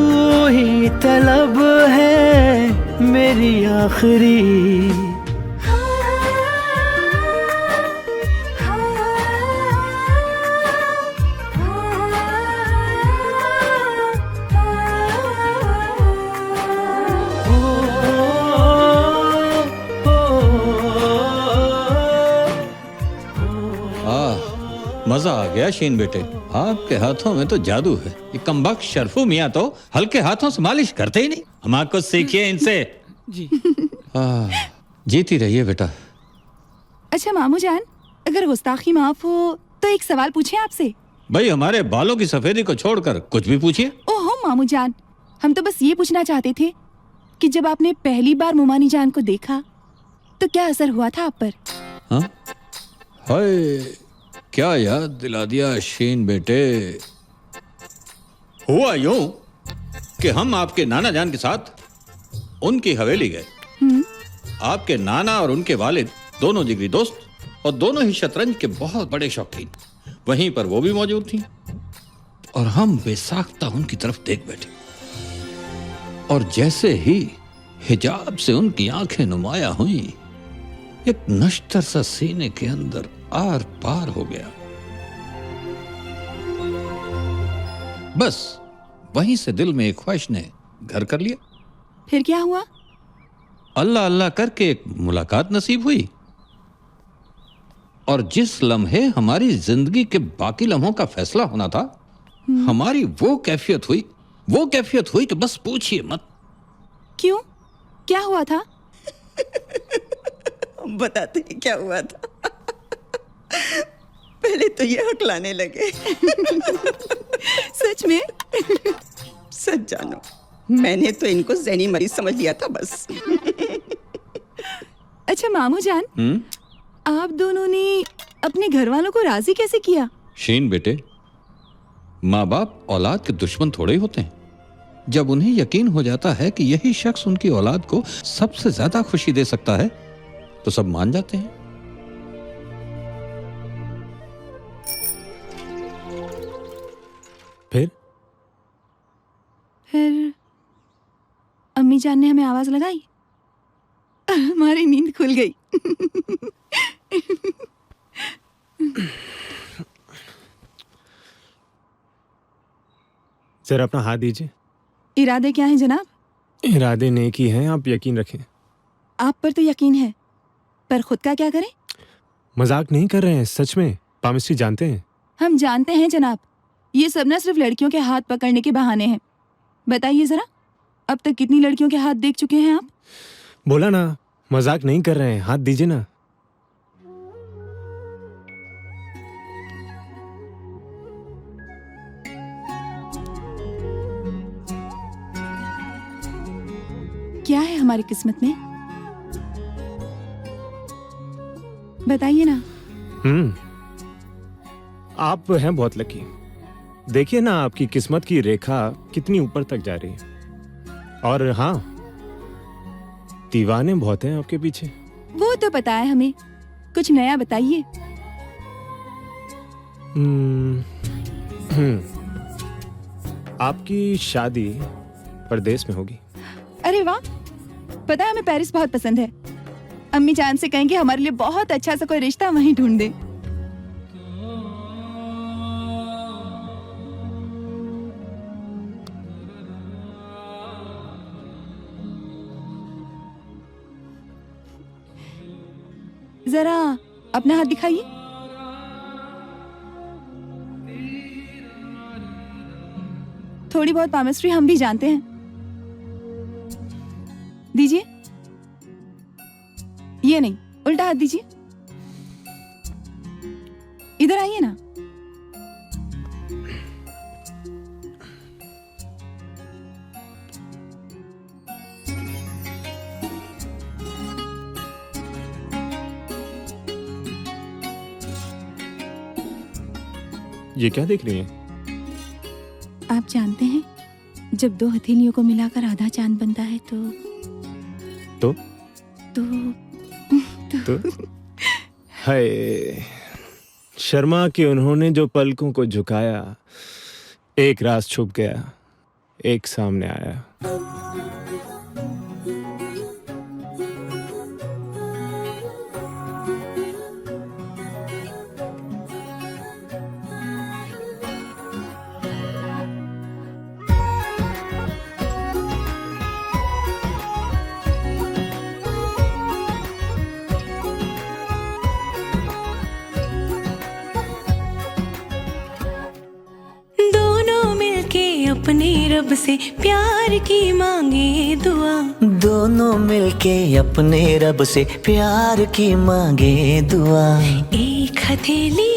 ही तलब है मेरी आखिरी। मजा आ गया शीन बेटे, आपके हाथों में तो जादू है। ये कमबख्त शरफू मियाँ तो हल्के हाथों से मालिश करते ही नहीं। हम आपको सीखिए इनसे। जी। जीती रहिए बेटा। अच्छा मामू जान, अगर गुस्ताखी माफ हो तो एक सवाल पूछे आपसे। भाई हमारे बालों की सफेदी को छोड़कर कुछ भी पूछिए। ओहो मामू जान, हम तो बस ये पूछना चाहते थे कि जब आपने पहली बार मुमानी जान को देखा तो क्या असर हुआ था आप पर? हाँ? हाय, क्या याद दिला दिया शीन बेटे। हुआ यूं कि हम आपके नाना जान के साथ उनकी हवेली गए। आपके नाना और उनके वालिद दोनों जिगरी दोस्त और दोनों ही शतरंज के बहुत बड़े शौकीन। वहीं पर वो भी मौजूद थी और हम बेसाख्ता उनकी तरफ देख बैठे। और जैसे ही हिजाब से उनकी आंखें नुमाया हुई, एक नश्तर सा सीने के अंदर आर पार हो गया। बस वहीं से दिल में एक ख्वाहिश ने घर कर लिया। फिर क्या हुआ? अल्लाह अल्लाह करके एक मुलाकात नसीब हुई और जिस लम्हे हमारी जिंदगी के बाकी लम्हों का फैसला होना था, हमारी वो कैफियत हुई कि बस पूछिए मत। क्यों? क्या हुआ था? बताते हैं क्या हुआ था। पहले तो ये हकलाने लगे। सच में? सच जानो, मैंने तो इनको ज़हनी मरीज समझ लिया था बस। अच्छा मामू जान, आप दोनों ने अपने घर वालों को राजी कैसे किया? शीन बेटे, माँ बाप औलाद के दुश्मन थोड़े ही होते हैं। जब उन्हें यकीन हो जाता है कि यही शख्स उनकी औलाद को सबसे ज्यादा खुशी दे सकता है तो सब मान जाते हैं। फिर अम्मी जान ने हमें आवाज लगाई, हमारी नींद खुल गई। जरा अपना हाथ दीजिए। इरादे क्या हैं जनाब? इरादे नेक ही हैं, आप यकीन रखें। आप पर तो यकीन है, पर खुद का क्या करें? मजाक नहीं कर रहे हैं, सच में। पामिस्ट्री जानते हैं? हम जानते हैं जनाब, ये सब ना सिर्फ लड़कियों के हाथ पकड़ने के बहाने हैं। बताइए जरा, अब तक कितनी लड़कियों के हाथ देख चुके हैं आप? बोला ना, मजाक नहीं कर रहे हैं, हाथ दीजिए ना। क्या है हमारी किस्मत में? बताइए ना। आप हैं बहुत लकी। देखिए ना, आपकी किस्मत की रेखा कितनी ऊपर तक जा रही है। और हाँ, दीवाने बहुत हैं आपके पीछे। वो तो पता है हमें, कुछ नया बताइए। आपकी शादी परदेश में होगी। अरे वाह, पता है हमें पेरिस बहुत पसंद है। अम्मी जान से कहेंगे हमारे लिए बहुत अच्छा सा कोई रिश्ता वहीं ढूंढ दे। जरा अपना हाथ दिखाइए। थोड़ी बहुत पामिस्ट्री हम भी जानते हैं। दीजिए। ये नहीं, उल्टा हाथ दीजिए। इधर आइए ना। ये क्या देख रही हैं? आप जानते हैं, जब दो हथेलियों को मिलाकर आधा चांद बनता है तो हाय शर्मा कि उन्होंने जो पलकों को झुकाया, एक राज छुप गया, एक सामने आया। अपने रब से प्यार की मांगे दुआ, दोनों मिलके अपने रब से प्यार की मांगे दुआ। एक हथेली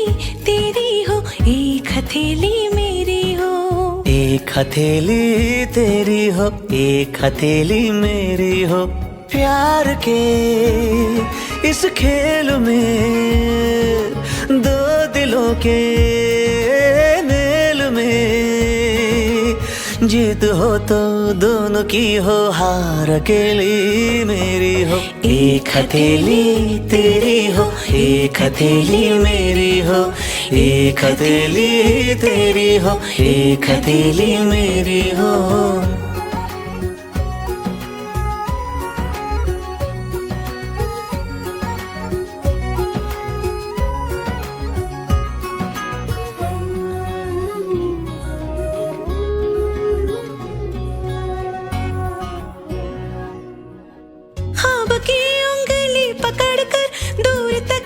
तेरी हो, एक हथेली मेरी हो, एक हथेली तेरी हो, एक हथेली मेरी हो। प्यार के इस खेल में दो दिलों के मेल में जीत हो तो दोनों की हो, हार अकेली मेरी हो। एक हथेली तेरी हो, एक हथेली मेरी हो, एक हथेली तेरी हो, एक हथेली मेरी हो।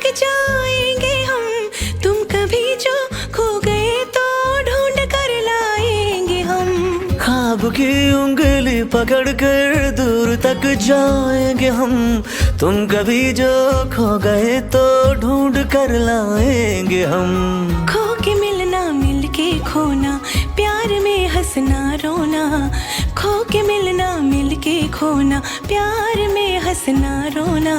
जाएंगे हम, तुम कभी जो खो गए तो ढूंढ कर लाएंगे हम। ख्वाब की उंगली पकड़ कर दूर तक जाएंगे हम, तुम कभी जो खो गए तो ढूंढ कर लाएंगे हम। खो के मिलना, मिल के खोना, प्यार में हंसना रोना। खो के मिलना, मिल के खोना, प्यार में हंसना रोना।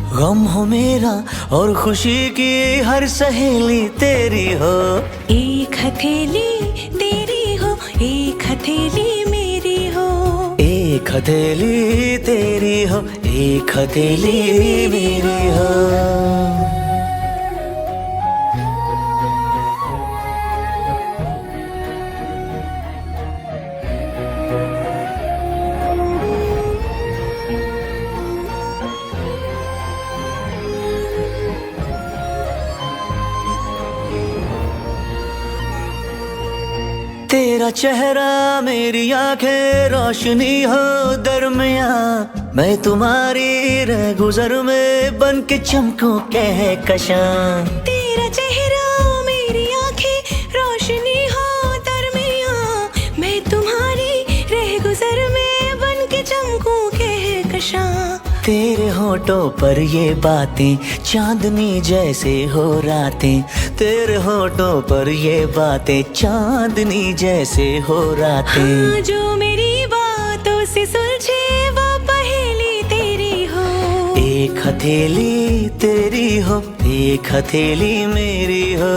गम हो मेरा और खुशी की हर सहेली तेरी हो। एक हथेली तेरी हो, एक हथेली मेरी हो, एक हथेली तेरी हो, एक हथेली मेरी हो। तेरा चेहरा मेरी आंखें रोशनी हो दरमिया, मैं तुम्हारी रह गुजर में बन के चमकूं कहकशां। तेरा चेहरा मेरी आंखें रोशनी हो दरमिया, मैं तुम्हारी रह गुजर में बन के चमकूं कहकशां। तेरे होठों पर ये बातें चांदनी जैसे हो रातें, तेरे होठों पर ये बातें चांदनी जैसे हो रातें। हाँ, जो मेरी बातों से सुलझे वो पहेली तेरी हो। एक हथेली तेरी हो, एक हथेली मेरी हो,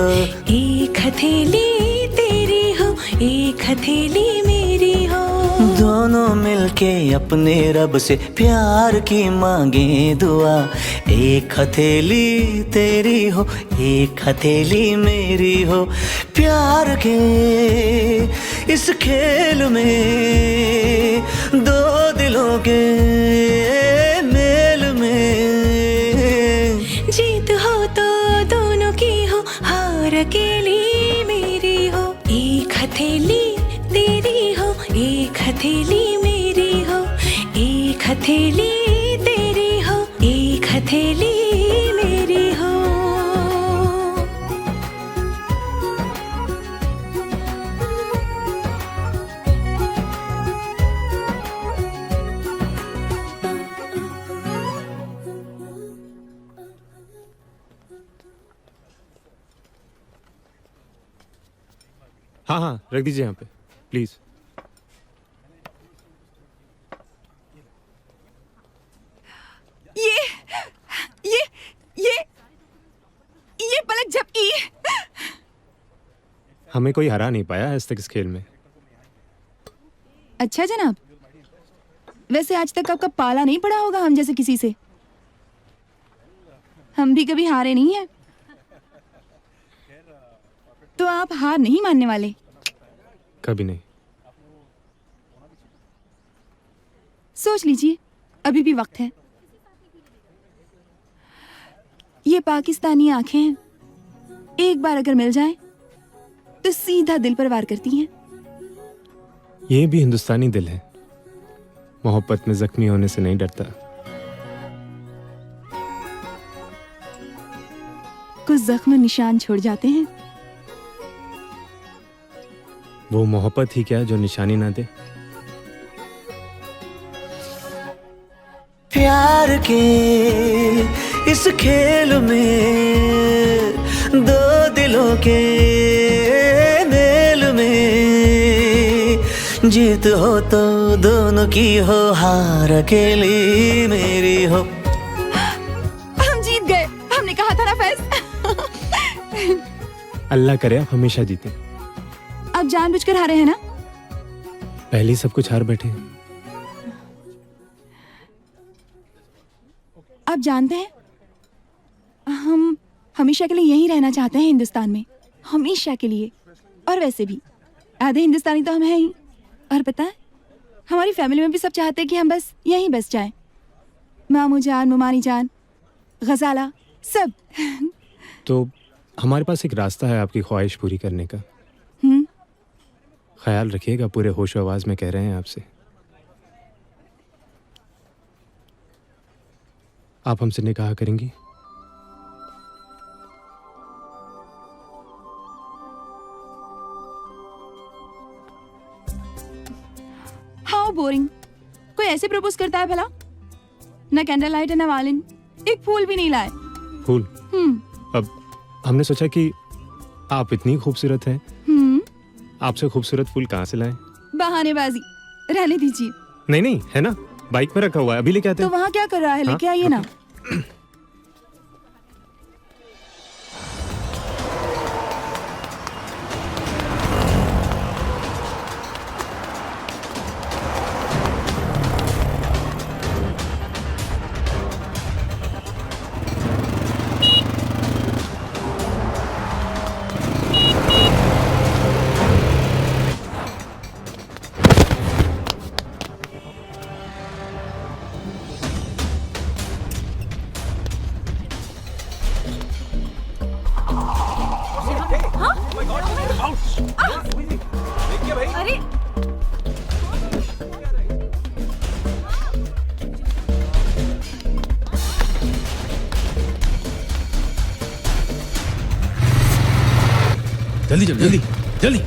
एक हथेली तेरी हो, एक हथेली मेरी हो। दोनों मिलके अपने रब से प्यार की मांगे दुआ। एक हथेली तेरी हो, एक हथेली मेरी हो। प्यार के इस खेल में दो दिलों के मेल में जीत हो तो दोनों की हो, हार अकेली मेरी हो। एक हथेली तेरी हो, एक हथेली मेरी हो, एक हथेली तेरी हो, एक हथेली मेरी हो। हाँ हाँ रख दीजिए यहाँ पे प्लीज। ये पलक झपकी। हमें कोई हरा नहीं पाया आज तक इस खेल में। अच्छा जनाब, वैसे आज तक आपका पाला नहीं पड़ा होगा हम जैसे किसी से। हम भी कभी हारे नहीं हैं, तो आप हार नहीं मानने वाले। कभी नहीं। सोच लीजिए, अभी भी वक्त है। ये पाकिस्तानी आंखें हैं, एक बार अगर मिल जाएं, तो सीधा दिल पर वार करती हैं। ये भी हिंदुस्तानी दिल है, मोहब्बत में जख्मी होने से नहीं डरता। कुछ जख्म निशान छोड़ जाते हैं। वो मोहब्बत ही क्या जो निशानी ना दे। प्यार के इस खेल में दो दिलों के मेल में जीत हो तो दोनों की हो, हार अकेली मेरी हो। हम जीत गए, हमने कहा था ना फैज। अल्लाह करे आप हमेशा जीते। आप जानबूझकर हारे हैं ना? पहले ही सब कुछ हार बैठे हैं। आप जानते हैं, हम हमेशा के लिए यहीं रहना चाहते हैं हिंदुस्तान में, हमेशा के लिए। और वैसे भी आधे हिंदुस्तानी तो हम हैं ही। और पता है, हमारी फैमिली में भी सब चाहते हैं कि हम बस यहीं बस जाएं। मामू जान, मुमानी जान, गजाला, सब। तो हमारे पास एक रास्ता है आपकी ख्वाहिश पूरी करने का। ख्याल रखिएगा, पूरे होश आवाज में कह रहे हैं आपसे। आप हमसे निकाह करेंगी? How boring. कोई ऐसे प्रपोज करता है भला? ना कैंडल लाइट है ना वालिन, एक फूल भी नहीं लाए। फूल? अब हमने सोचा कि आप इतनी खूबसूरत हैं, आपसे खूबसूरत फूल कहाँ से लाएं? बहानेबाजी, रहने दीजिए। नहीं नहीं, है ना, बाइक में रखा हुआ है, अभी लेके आते तो हैं। वहाँ क्या कर रहा है? लेके आइए ना। अरे जल्दी चल, जल्दी जल्दी।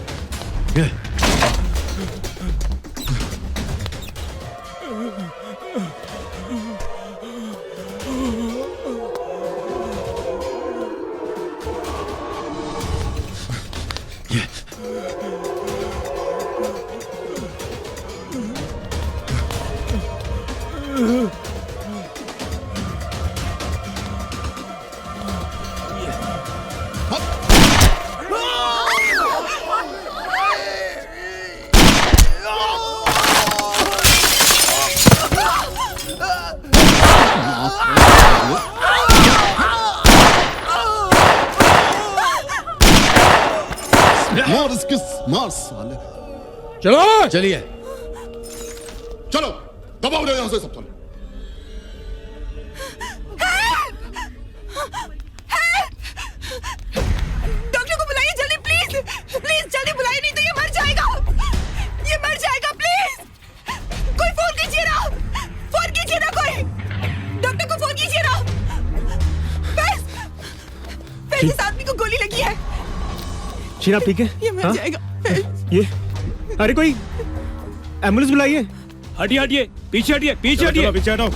मार साले। चलो चलिए, चलो दबाओ यहाँ से सब। चलो डॉक्टर को बुलाइए जल्दी, प्लीज प्लीज जल्दी बुलाइए, नहीं तो ये मर जाएगा, ये मर जाएगा। प्लीज कोई फोन कीजिए ना, फोन कीजिए ना, कोई डॉक्टर को फोन कीजिए ना। फैज, इस आदमी को गोली लगी है। शीना ठीक है? ये मर जाएगा। ये अरे कोई एम्बुलेंस बुलाइए। हटिए हटिए, पीछे हटिए, पीछे हटिए, पीछे हटाओ।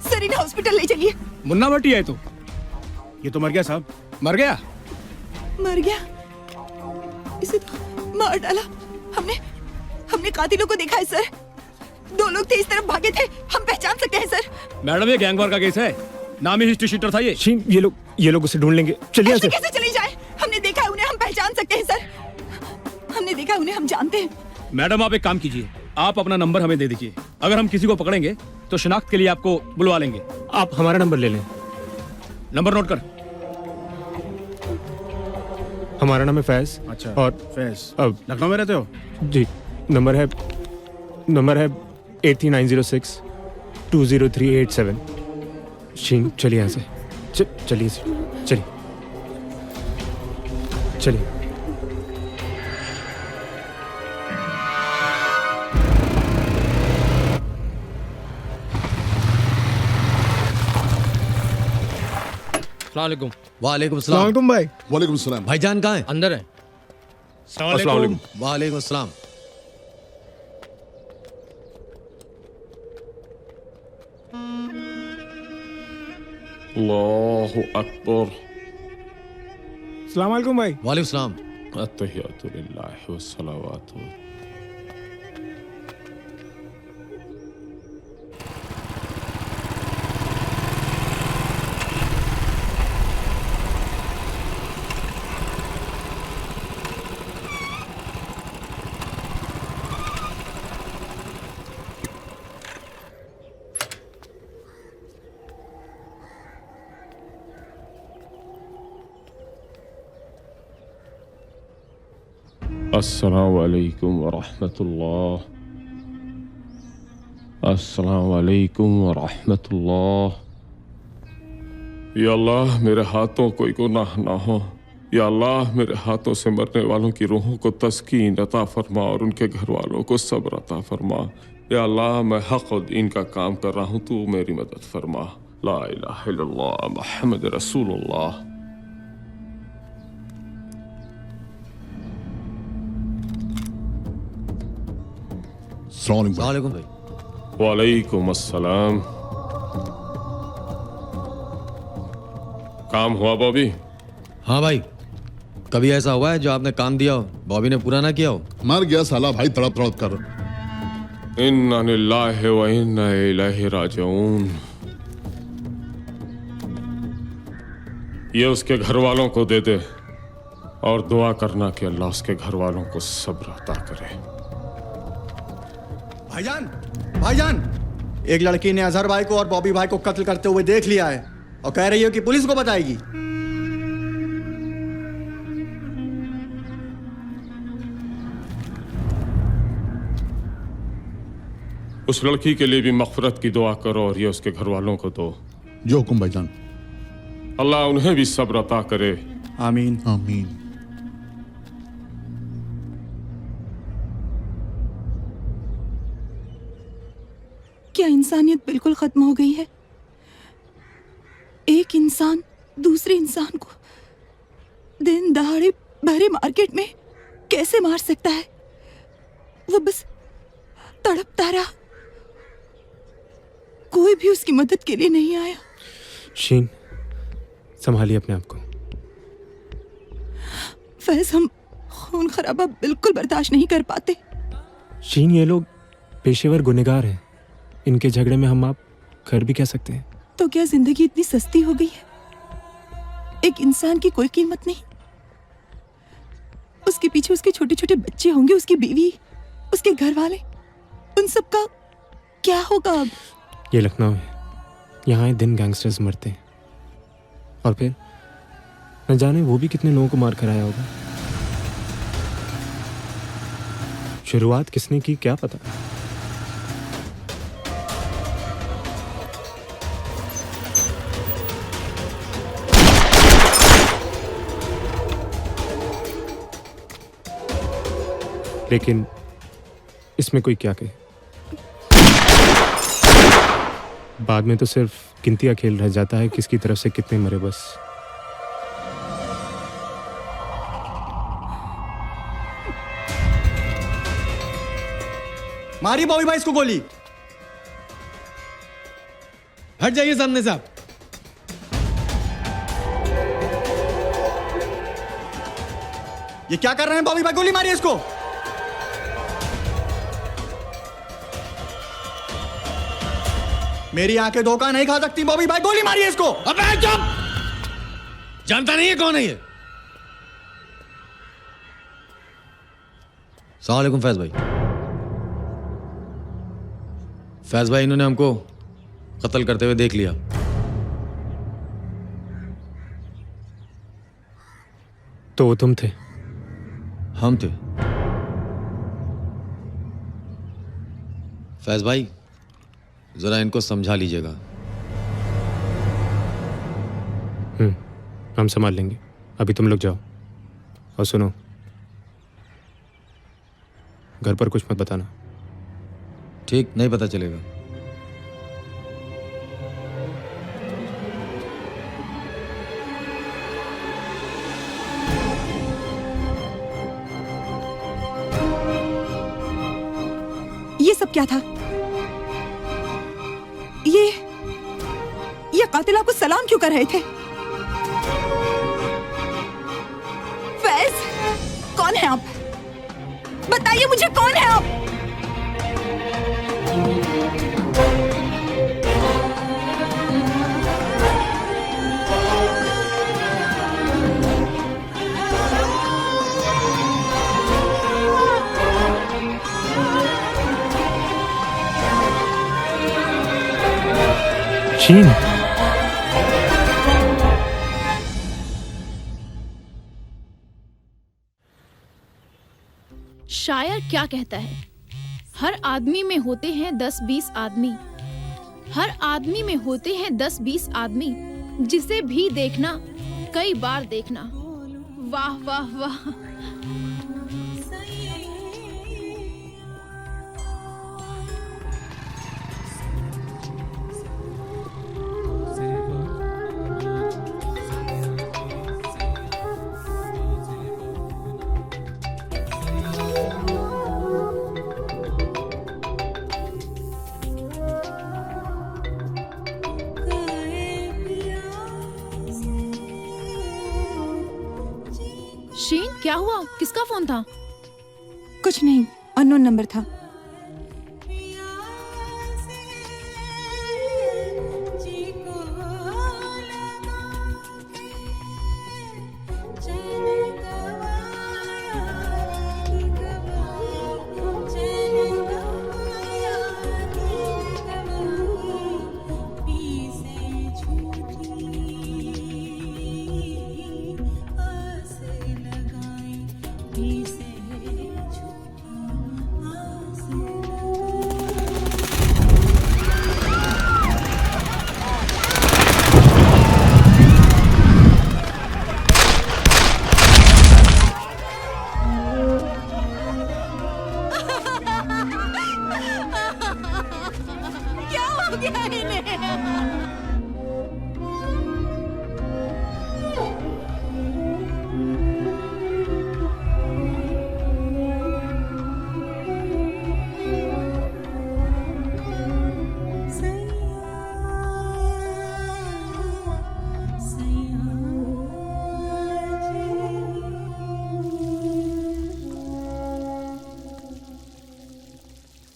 सरीना हॉस्पिटल ले चलिए। मुन्ना भट्टी है तो ये तो मर गया साहब, मर गया? मर गया? इसे तो मार डाला। हमने कातिलों को देखा है सर। 2 लोग थे, इस तरफ भागे थे। हम पहचान सकते हैं सर। मैडम ये गैंगवार का केस है, नामी हिस्ट्री शीटर था ये। शीन, ये लोग उसे ढूंढ लेंगे। चलिए ऐसे कैसे चली जाए? हमने देखा है उन्हें, हम पहचान सकते हैं सर। हमने देखा है उन्हें, हम जानते हैं। मैडम आप एक काम कीजिए, आप अपना नंबर हमें दे दीजिए। अगर हम किसी को पकड़ेंगे तो शिनाख्त के लिए आपको बुलवा लेंगे। आप हमारा नंबर ले लें। नंबर नोट कर। हमारा नाम है फैज। अच्छा, और फैज अब लखनऊ में रहते हो? जी। नंबर है 83906 20387। शीन, चलिए यहाँ से। चलिए चलिए चलिए। अस्सलामुअलैकुम। वालेकुम सलाम। तुम भाई। वालेकुम सलाम। भाईजान कहाँ है? अंदर है। अस्सलामुअलैकुम। वालेकुम सलाम। अल्लाहु अकबर। अस्सलामुअलैकुम भाई। वालेकुम सलाम। अत्तहियातु लिल्लाहि वस्सलावातु। अस्सलामु अलैकुम वरहमतुल्लाह। अस्सलामु अलैकुम वरहमतुल्लाह। या अल्लाह मेरे हाथों कोई गुनाह ना हो। या अल्लाह मेरे हाथों से मरने वालों की रूहों को तस्कीन अता फरमा और उनके घर वालों को सब्र अता फरमा। या अल्लाह मैं हक और दीन का काम कर रहा हूँ, तू मेरी मदद फरमा। ला इलाहा इल्लल्लाह मुहम्मद रसूलुल्लाह। वालेकुम भाई। वालेकुम अस्सलाम। काम हुआ बॉबी? हाँ भाई, कभी ऐसा हुआ है जो आपने काम दिया हो बॉबी ने पूरा ना किया हो? मर गया साला भाई तड़प तड़प कर। इन्ना लिल्लाहि व इन्ना इलैहि राजिऊन। ये उसके घर वालों को दे दे और दुआ करना कि अल्लाह उसके घर वालों को सब्र अता करे। भाईजान, एक लड़की ने अजहर भाई को और बॉबी भाई को कत्ल करते हुए देख लिया है और कह रही है कि पुलिस को बताएगी। उस लड़की के लिए भी मग़फ़िरत की दुआ करो और ये उसके घर वालों को दो। जो हुकुम भाईजान। अल्लाह उन्हें भी सब्र अता करे। आमीन आमीन। क्या इंसानियत बिल्कुल खत्म हो गई है? एक इंसान दूसरे इंसान को दिन दहाड़े भरे मार्केट में कैसे मार सकता है? वो बस तड़पता रहा, कोई भी उसकी मदद के लिए नहीं आया। शीन, संभालिए अपने आप को। फैज, हम खून खराबा बिल्कुल बर्दाश्त नहीं कर पाते। शीन, ये लोग पेशेवर गुनहगार हैं। इनके झगड़े में हम आप कर भी कह सकते हैं। तो क्या जिंदगी इतनी सस्ती हो गई है? एक इंसान की कोई कीमत नहीं। उसके पीछे उसके छोटे छोटे बच्चे होंगे, उसकी बीवी, उसके घर वाले, उन सब का क्या होगा अब? ये लखनऊ है, यहाँ दिन गैंगस्टर्स मरते हैं और फिर न जाने वो भी कितने लोगों को मार कर आया होगा। शुरुआत किसने की क्या पता। लेकिन इसमें कोई क्या कहे, बाद में तो सिर्फ गिनती का खेल रह जाता है किसकी तरफ से कितने मरे बस। मारी बॉबी भाई इसको गोली। हट जाइए सामने से आप। ये क्या कर रहे हैं बॉबी भाई? गोली मारिए इसको। मेरी आंखें धोखा नहीं खा सकती बॉबी भाई, गोली मारिए इसको। अबे चुप! जानता नहीं है कौन है ये? अस्सलाम वालेकुम फैज भाई। फैज भाई, इन्होंने हमको कत्ल करते हुए देख लिया। तो वो तुम थे? हम थे। फैज भाई, जरा इनको समझा लीजिएगा। हम संभाल लेंगे, अभी तुम लोग जाओ। और सुनो, घर पर कुछ मत बताना। ठीक, नहीं पता चलेगा। ये सब क्या था? ये कातिल आपको सलाम क्यों कर रहे थे? फैज, कौन है आप? बताइए मुझे, कौन है आप? शीन, शायर क्या कहता है? हर आदमी में होते हैं 10-20 आदमी, हर आदमी में होते हैं 10-20 आदमी, जिसे भी देखना कई बार देखना। वाह वाह वाह। शीन, क्या हुआ? किसका फोन था? कुछ नहीं, अननोन नंबर था।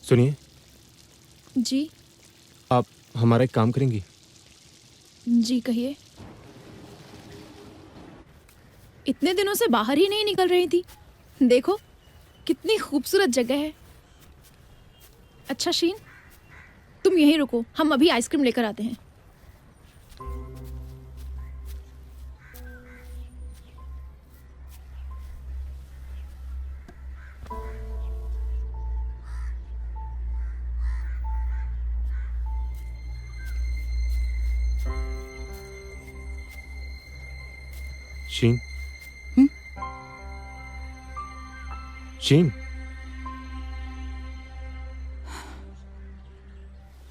सुनिए जी। आप हमारा एक काम करेंगी? जी कहिए। इतने दिनों से बाहर ही नहीं निकल रही थी, देखो कितनी खूबसूरत जगह है। अच्छा शीन, तुम यहीं रुको, हम अभी आइसक्रीम लेकर आते हैं। शीन, शीन,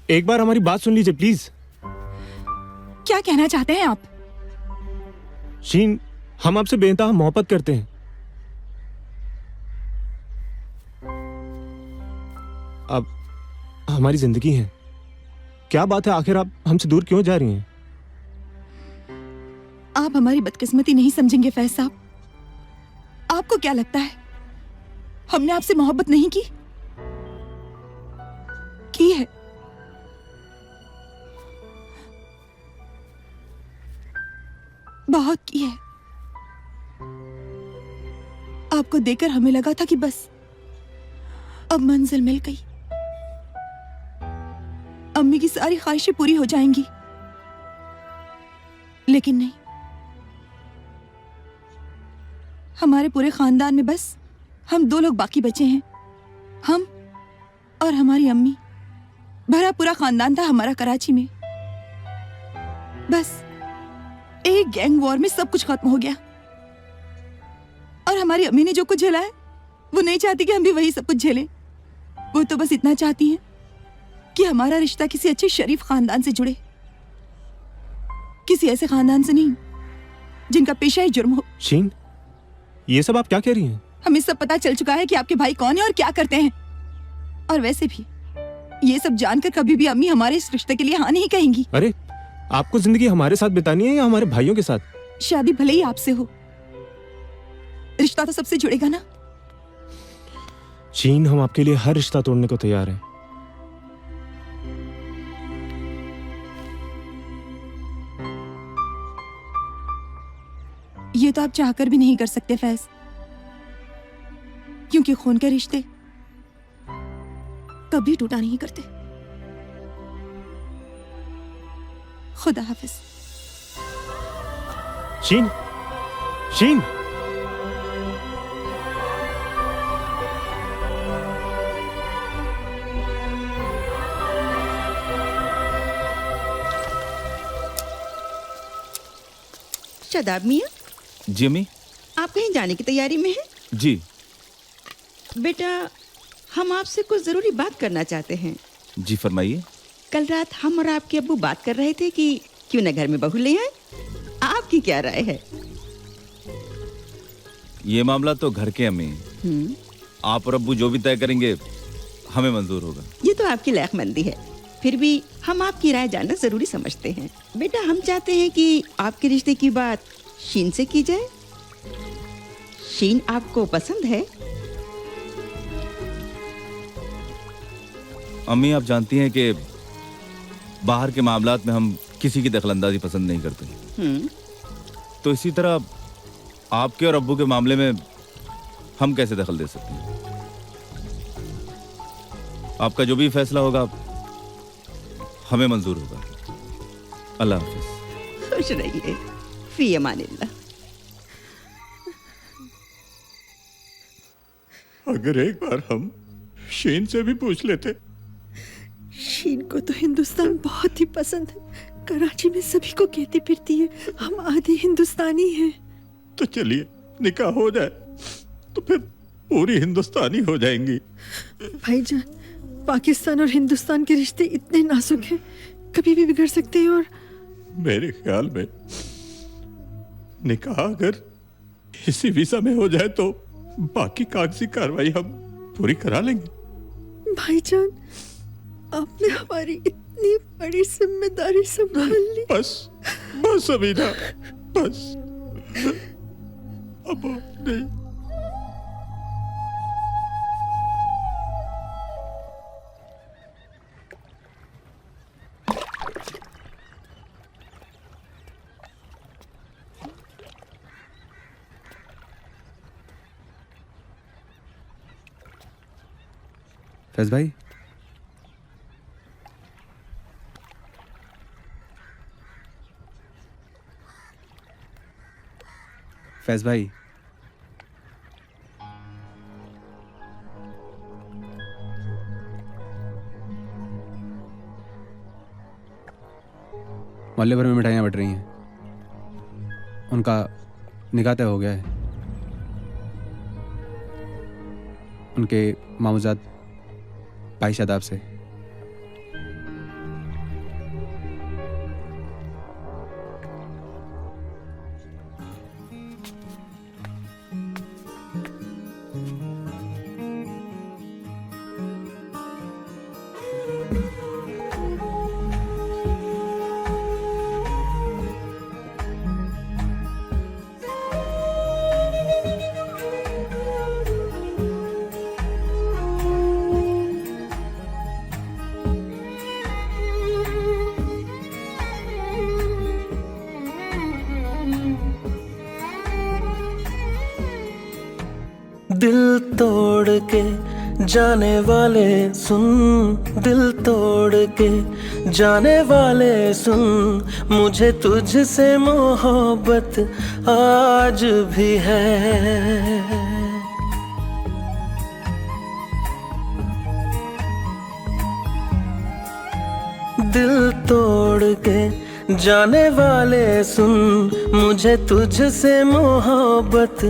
एक बार हमारी बात सुन लीजिए प्लीज। क्या कहना चाहते हैं आप? शीन, हम आपसे बेइंतहा मोहब्बत करते हैं। अब हमारी जिंदगी है। क्या बात है, आखिर आप हमसे दूर क्यों जा रही हैं? आप हमारी बदकिस्मती नहीं समझेंगे फैज साहब। आप आपको क्या लगता है हमने आपसे मोहब्बत नहीं की? की है। बहुत की है। आपको देखकर हमें लगा था कि बस अब मंजिल मिल गई, अम्मी की सारी ख्वाहिशें पूरी हो जाएंगी। लेकिन नहीं, हमारे पूरे खानदान में बस हम 2 लोग बाकी बचे हैं, हम और हमारी अम्मी। भरा पूरा खानदान था हमारा कराची में। बस एक गैंग वॉर में सब कुछ खत्म हो गया और हमारी अम्मी ने जो कुछ झेला है वो नहीं चाहती कि हम भी वही सब कुछ झेलें। वो तो बस इतना चाहती हैं कि हमारा रिश्ता किसी अच्छे शरीफ खानदान से जुड़े, किसी ऐसे खानदान से नहीं जिनका पेशा ही जुर्म हो। शीन, ये सब आप क्या कह रही हैं? हमें सब पता चल चुका है कि आपके भाई कौन है और क्या करते हैं। और वैसे भी ये सब जानकर कभी भी अम्मी हमारे इस रिश्ते के लिए हाँ नहीं कहेंगी। अरे, आपको जिंदगी हमारे साथ बितानी है या हमारे भाइयों के साथ? शादी भले ही आपसे हो, रिश्ता तो सबसे जुड़ेगा ना। शीन, हम आपके लिए हर रिश्ता तोड़ने को तैयार हैं। ये तो आप चाहकर भी नहीं कर सकते फैज, क्योंकि खून के रिश्ते कभी टूटा नहीं करते। खुदा हाफिज। शीन, शीन। शादाब मियाँ, जी अम्मी। आप कहीं जाने की तैयारी में हैं? जी बेटा, हम आपसे कुछ जरूरी बात करना चाहते हैं। जी फरमाइए। कल रात हम और आपके अब्बू बात कर रहे थे कि क्यों न घर में बहू ले आए। आपकी क्या राय है? ये मामला तो घर के अम्मी, आप और अब्बू जो भी तय करेंगे हमें मंजूर होगा। ये तो आपकी लायकमंदी है, फिर भी हम आपकी राय जानना जरूरी समझते हैं। बेटा, हम चाहते हैं कि आपके रिश्ते की बात शीन से की जाए। शीन आपको पसंद है? अम्मी, आप जानती हैं कि बाहर के मामलात में हम किसी की दखलंदाजी पसंद नहीं करते। तो इसी तरह आपके और अब्बू के मामले में हम कैसे दखल दे सकते हैं? आपका जो भी फैसला होगा हमें मंजूर होगा। अल्लाह हाफिज। खुश रहिए। फी अमानिल्लाह। अगर एक बार हम शीन से भी पूछ लेते। शीन को तो हिंदुस्तान बहुत ही पसंद है। कराची में सभी को कहती फिरती है हम आधे हिंदुस्तानी हैं। तो चलिए निकाह हो जाए तो फिर पूरी हिंदुस्तानी हो जाएंगी। भाईजान, पाकिस्तान और हिंदुस्तान के रिश्ते इतने नाजुक हैं, कभी भी बिगड़ सकते हैं। और मेरे ख्याल में निकाह अगर इसी वीजा में हो जाए तो बाकी कागजी कार्रवाई हम पूरी करा लेंगे। भाईजान, आपने हमारी इतनी बड़ी जिम्मेदारी संभाल ली। बस बस अमीना, बस अब नहीं। फैज भाई, फैज भाई, मोहल्ले भर में मिठाइयाँ बट रही हैं। उनका निकाह तय हो गया है। उनके मामूजात भाई शादाब से। दिल तोड़ के जाने वाले सुन, दिल तोड़ के जाने वाले सुन, मुझे तुझसे मोहब्बत आज भी है। दिल तोड़ के जाने वाले सुन, मुझे तुझसे मोहब्बत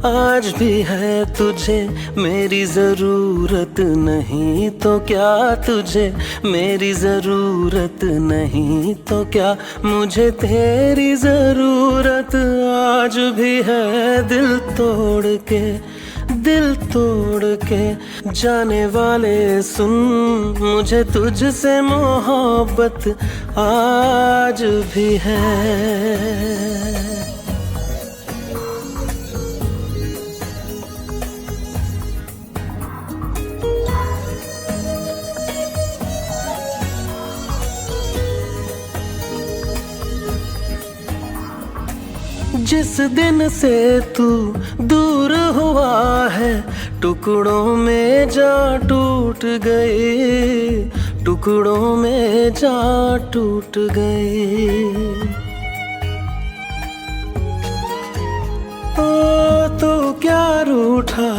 आज भी है। तुझे मेरी जरूरत नहीं तो क्या, तुझे मेरी जरूरत नहीं तो क्या, मुझे तेरी जरूरत आज भी है। दिल तोड़ के, दिल तोड़ के जाने वाले सुन, मुझे तुझसे मोहब्बत आज भी है। जिस दिन से तू दूर हुआ है, टुकड़ों में जा टूट गई, टुकड़ों में जा टूट गई। ओ तो क्या रूठा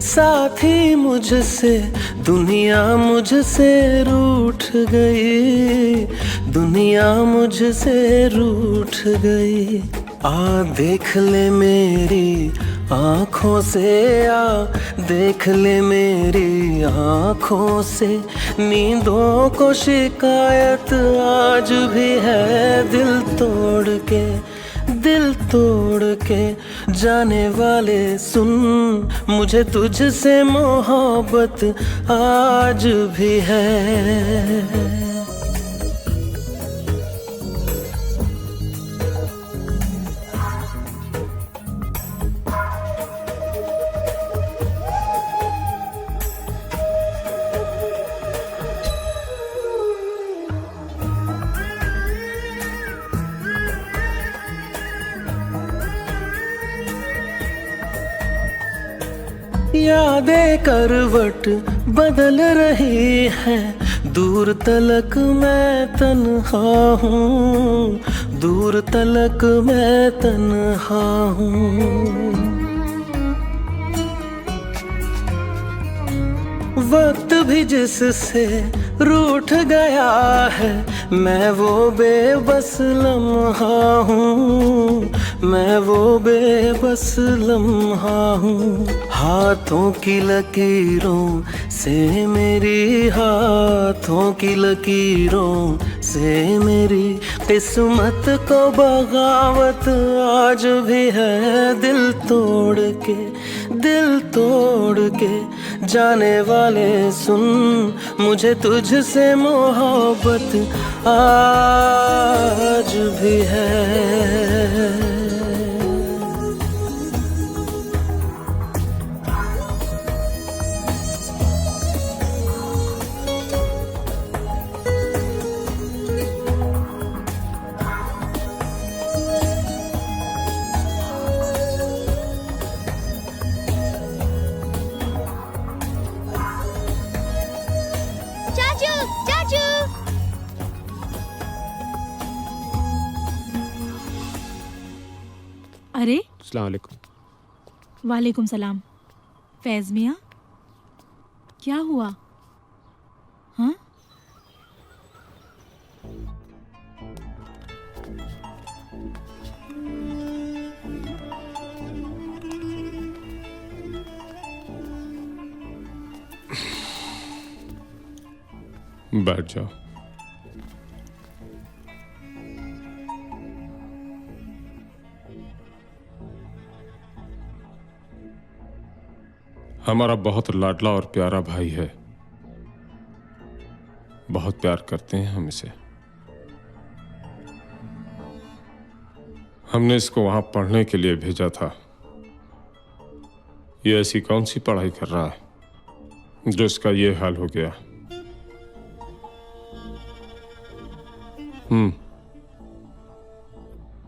साथी मुझसे, दुनिया मुझसे रूठ गई, दुनिया मुझसे रूठ गई। आ देख ले मेरी आँखों से, आ देख ले मेरी आँखों से, नींदों को शिकायत आज भी है। दिल तोड़ के, दिल तोड़ के जाने वाले सुन, मुझे तुझसे मोहब्बत आज भी है। यादें करवट बदल रही है, दूर तलक मैं तन्हा हूँ, दूर तलक मैं तन्हा हूँ। वक्त भी जिससे रूठ गया है, मैं वो बेबस लम्हा हूँ, मैं वो बेबस लम्हा हूँ। हाथों की लकीरों से मेरी, हाथों की लकीरों से मेरी किस्मत को बगावत आज भी है। दिल तोड़ के, दिल तोड़ के जाने वाले सुन, मुझे तुझसे मोहब्बत आज भी है। अरे अस्सलाम वालेकुम। वालेकुम सलाम। फैज मियाँ, क्या हुआ? हाँ? बैठ जाओ। हमारा बहुत लाडला और प्यारा भाई है, बहुत प्यार करते हैं हम इसे। हमने इसको वहां पढ़ने के लिए भेजा था। ये ऐसी कौन सी पढ़ाई कर रहा है जो इसका ये हाल हो गया?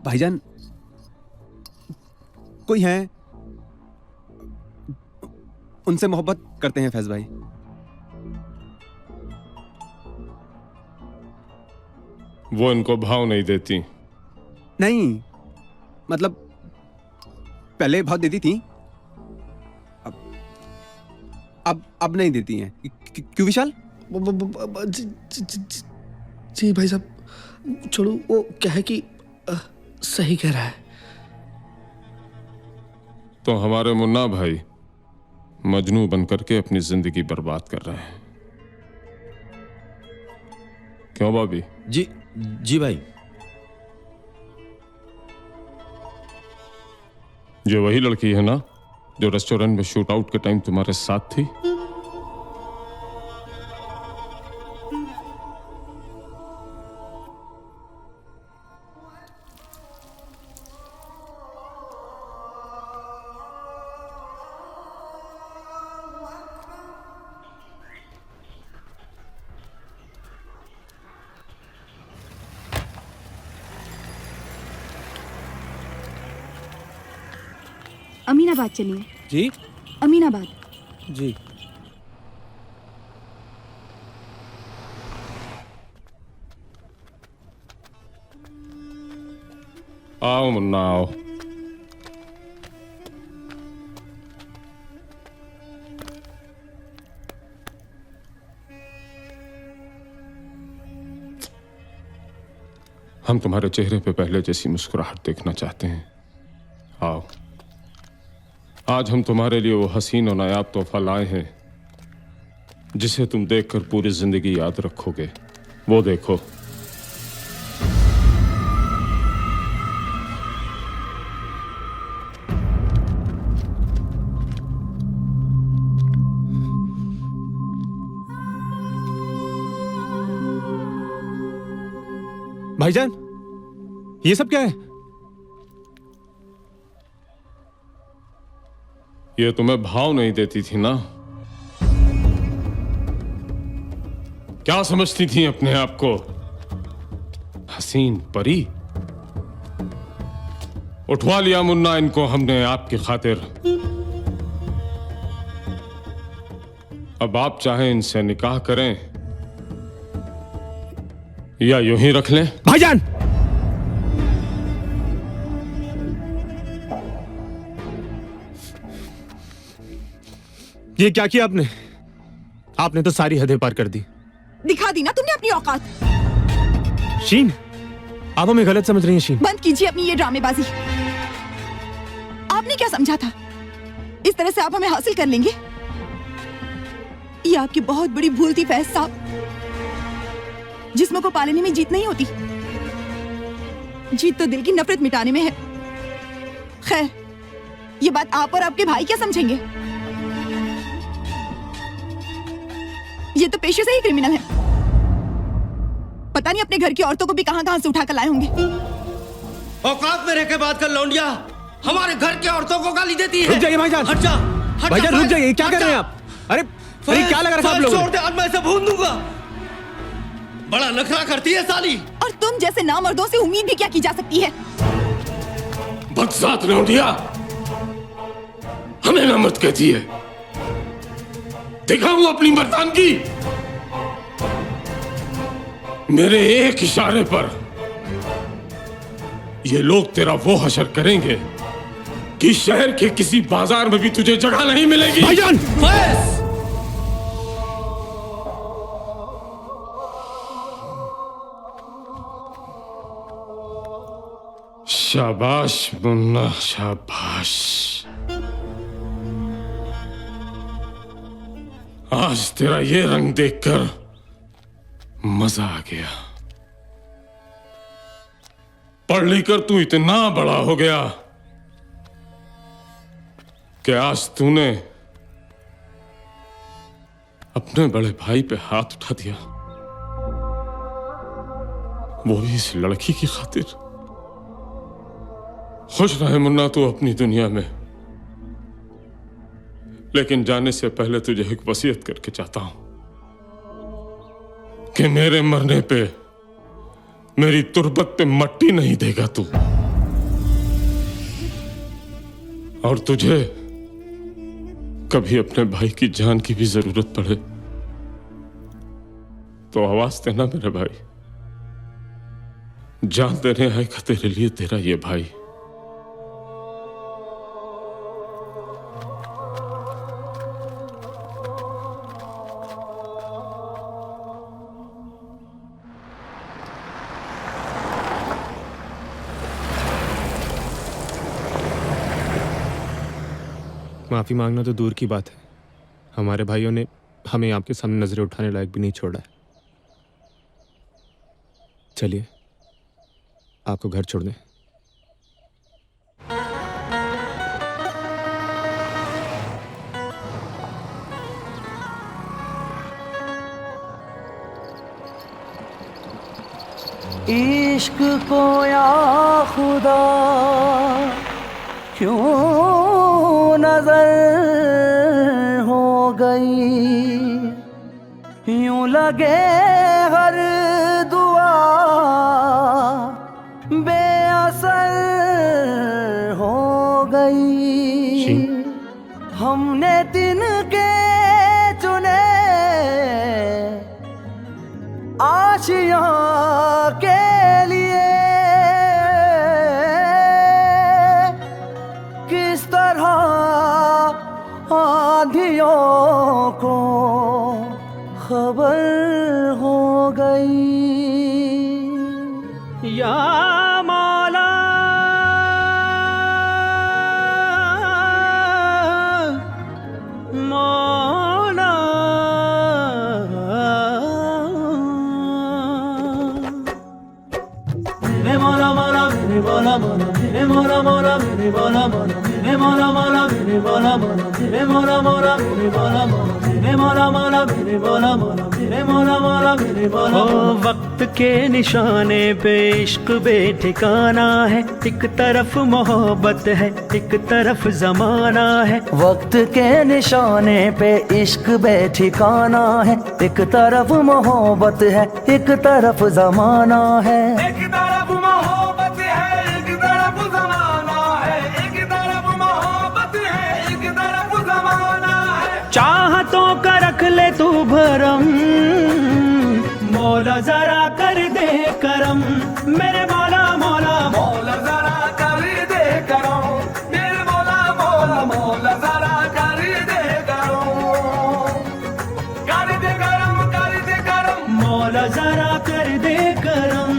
भाईजान, कोई है? उनसे मोहब्बत करते हैं फैज भाई। वो इनको भाव नहीं देती। नहीं, मतलब पहले बहुत देती थी, अब नहीं देती हैं। क्यों विशाल? जी भाई साहब, छोड़ो, वो क्या है कि सही कह रहा है। तो हमारे मुन्ना भाई मजनू बनकर के अपनी जिंदगी बर्बाद कर रहे हैं। क्यों भाभी? जी भाई। ये वही लड़की है ना जो रेस्टोरेंट में शूट आउट के टाइम तुम्हारे साथ थी? अमीनाबाद चलिए। जी? अमीनाबाद। जी। आओ मुन्ना आओ। हम तुम्हारे चेहरे पे पहले जैसी मुस्कुराहट देखना चाहते हैं। आओ, आज हम तुम्हारे लिए वो हसीन और नायाब तोहफा लाए हैं जिसे तुम देखकर पूरी जिंदगी याद रखोगे। वो देखो। भाईजान, ये सब क्या है? ये तुम्हें भाव नहीं देती थी ना? क्या समझती थी अपने आप को? हसीन परी? उठवा लिया मुन्ना इनको हमने आपकी खातिर। अब आप चाहें इनसे निकाह करें या यूं ही रख लें? भाईजान! ये क्या किया आपने? आपने तो सारी हदें पार कर दी। दिखा दी ना तुमने अपनी औकात। शीन, आप हमें गलत समझ रही हैं शीन। बंद कीजिए अपनी ये ड्रामेबाजी। आपने क्या समझा था? इस तरह से आप हमें हासिल कर लेंगे? ये आपकी बहुत बड़ी भूल थी फैज साहब। जिस्म को पालने में जीत नहीं होती, जीत तो दिल की नफरत मिटाने में है। खैर, ये बात आप और आपके भाई क्या समझेंगे? ये तो पेशे से ही क्रिमिनल है। पता नहीं अपने घर की औरतों को भी कहां-कहां से उठाकर लाए होंगे। औकात में रह के बात कर लौंडिया, हमारे घर की औरतों को गाली देती है। रुक जाइए भाईजान। हट जा, भाईजान रुक जाइए। क्या कर रहे हैं आप? अरे क्या लगा रखा आप लोगों ने? छोड़ दे, आज मैं इसे भून दूंगा। बड़ा नखरा करती है साली। और तुम जैसे नामर्दों से उम्मीद भी क्या की जा सकती है? बदसात लौंडिया, हमें ना मत कहती है। दिखाऊं अपनी मर्दानगी? मेरे एक इशारे पर ये लोग तेरा वो हशर करेंगे कि शहर के किसी बाजार में भी तुझे जगह नहीं मिलेगी। भाईजान! शाबाश मुन्ना, शाबाश। आज तेरा ये रंग देखकर मजा आ गया। पढ़ लिख कर तू इतना बड़ा हो गया कि आज तूने अपने बड़े भाई पे हाथ उठा दिया, वो भी इस लड़की की खातिर। खुश रहे मुन्ना तू अपनी दुनिया में, लेकिन जाने से पहले तुझे एक वसीयत करके चाहता हूं कि मेरे मरने पे मेरी तुरबत पे मट्टी नहीं देगा तू, और तुझे कभी अपने भाई की जान की भी जरूरत पड़े तो आवाज देना मेरे भाई। जान देने आएगा तेरे लिए तेरा ये भाई। माफी मांगना तो दूर की बात है, हमारे भाइयों ने हमें आपके सामने नजरें उठाने लायक भी नहीं छोड़ा है। चलिए आपको घर छोड़ दें। इश्क को या खुदा क्यों नजर हो गई, यूं लगे हर दुआ बेअसर हो गई। हमने तिनके चुने आशियां के लिए, किस तरह आंधियों को खबर हो गई। या मौला मौला मेरे मौला मौला मेरे मौला मौला मेरे मौला मौला मेरे मौला मौला मेरे मौला मौला मेरे मौला मौला मेरे मौला मौला मेरे मौला मौला मेरे मौला मौला मेरे मौला मौला मेरे मौला मौला मेरे मौला। वक्त के निशाने पे इश्क बेठिकाना है, एक तरफ मोहब्बत है एक तरफ जमाना है। वक्त के निशाने पे इश्क बेठिकाना है, एक तरफ मोहब्बत है एक तरफ जमाना है। एक तरफ मोहब्बत है एक तरफ जमाना है, एक तरफ मोहब्बत है एक तरफ जमाना है। चाहतों का रख ले तू भरम, मौला जरा कर दे करम। मेरे मौला मौला मौला जरा कर दे करम। मेरे मौला मौला मौला जरा कर दे करम। कर दे करम कर दे करम। मौला जरा कर दे करम।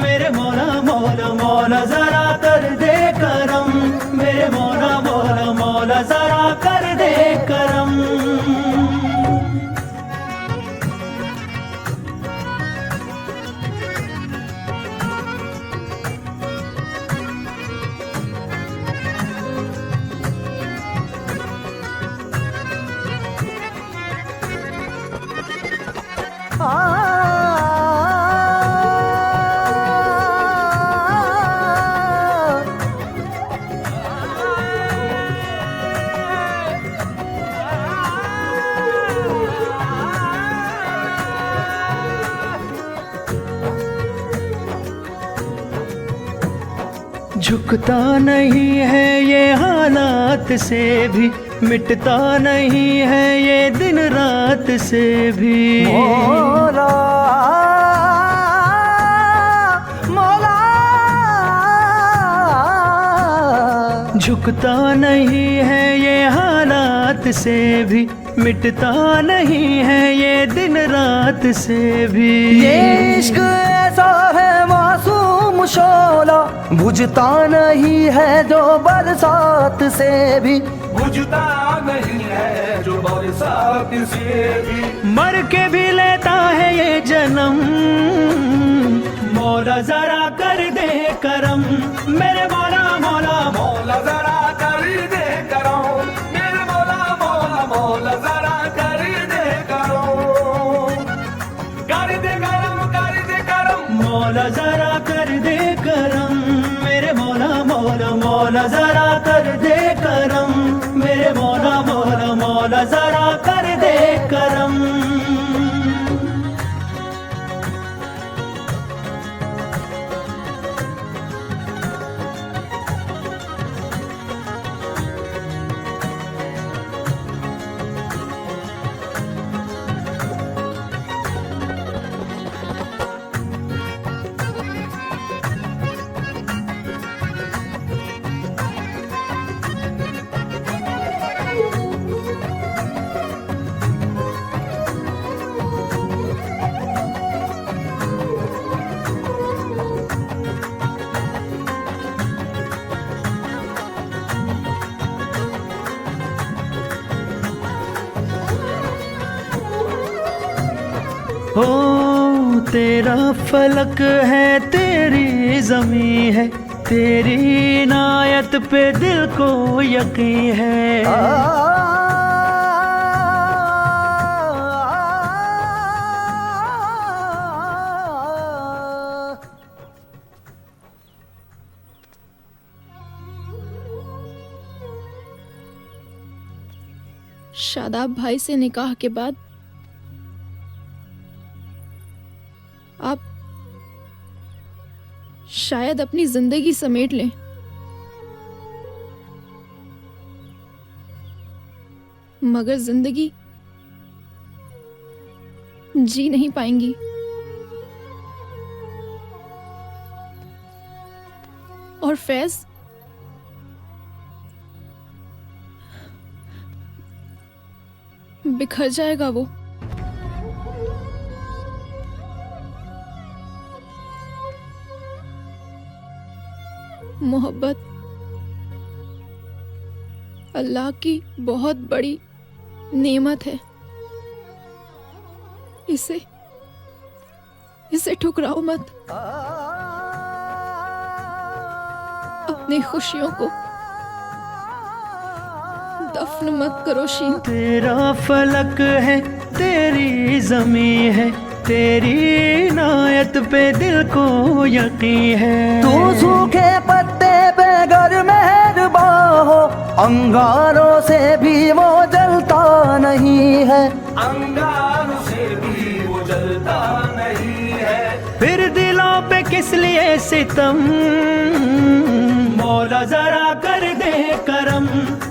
मेरे मौला मौला मौला जरा कर दे करम। मेरे मौला मौला मौला जरा कर दे करम। झुकता नहीं है ये हालात से भी, मिटता नहीं है ये दिन रात से भी। मौला मौला झुकता नहीं है ये हालात से भी, मिटता नहीं है ये दिन रात से भी। ये इश्क ऐसा है मासूम शोला, बुझता नहीं है जो बरसात से भी, बुझता नहीं है जो बरसात से भी। मर के भी लेता है ये जन्म, मौला जरा कर दे करम। मेरे मौला मौला मौला जरा कर दे करम। मेरे मौला मौला मौला जरा कर दे करम। कर दे करम कर दे करम। मौला जरा कर दे करम। मेरे मौला मौला मौला जरा कर दे करम। मेरे मौला मौला मौला जरा कर दे करम। हो तेरा फलक है तेरी ज़मीं है तेरी इनायत पे दिल को यकीन है शादाब भाई से निकाह के बाद आप शायद अपनी जिंदगी समेट लें, मगर जिंदगी जी नहीं पाएंगी। और फैज बिखर जाएगा वो। मोहब्बत अल्लाह की बहुत बड़ी नेमत है, इसे ठुकराओ मत। अपनी खुशियों को दफन मत करो शीन। तेरा फलक है तेरी ज़मीं है तेरी इनायत पे दिल को यकीन है। तू सूखे पत्ते पे गर मेहरबान हो अंगारों से भी वो जलता नहीं है अंगारों से भी वो जलता नहीं है। फिर दिलों पे किस लिए सितम मौला जरा कर दे करम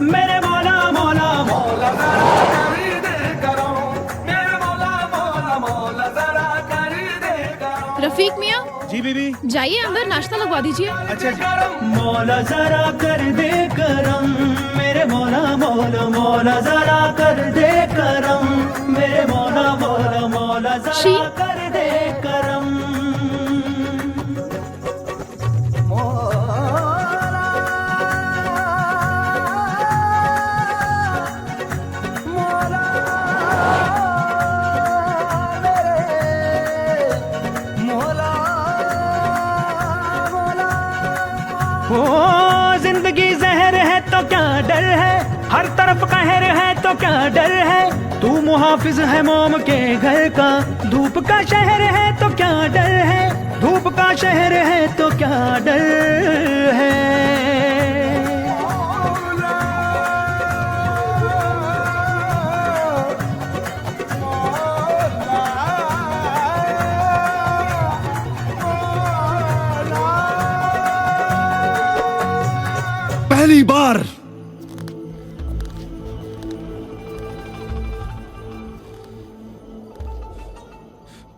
मेरे मौला मौला मौला जरा कर दे करम मेरे मौला मौला मौला जरा कर दे करम। रफीक मियाँ जी बीबी जाइए अंदर नाश्ता लगवा दीजिए। अच्छा मौला जरा कर दे करम मेरे मौला मौला मौला जरा कर दे करम मेरे मौला मौला मौला जरा कर दे करम। ओ जिंदगी जहर है तो क्या डर है हर तरफ कहर है तो क्या डर है तू मुहाफिज है मोम के घर का धूप का शहर है तो क्या डर है धूप का शहर है तो क्या डर है।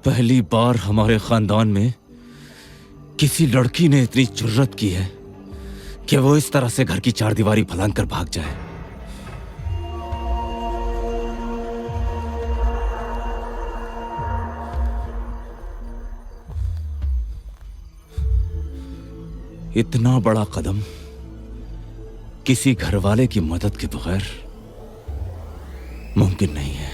पहली बार हमारे खानदान में किसी लड़की ने इतनी जुर्रत की है कि वो इस तरह से घर की चारदीवारी फलांग कर भाग जाए। इतना बड़ा कदम किसी घरवाले की मदद के बगैर मुमकिन नहीं है।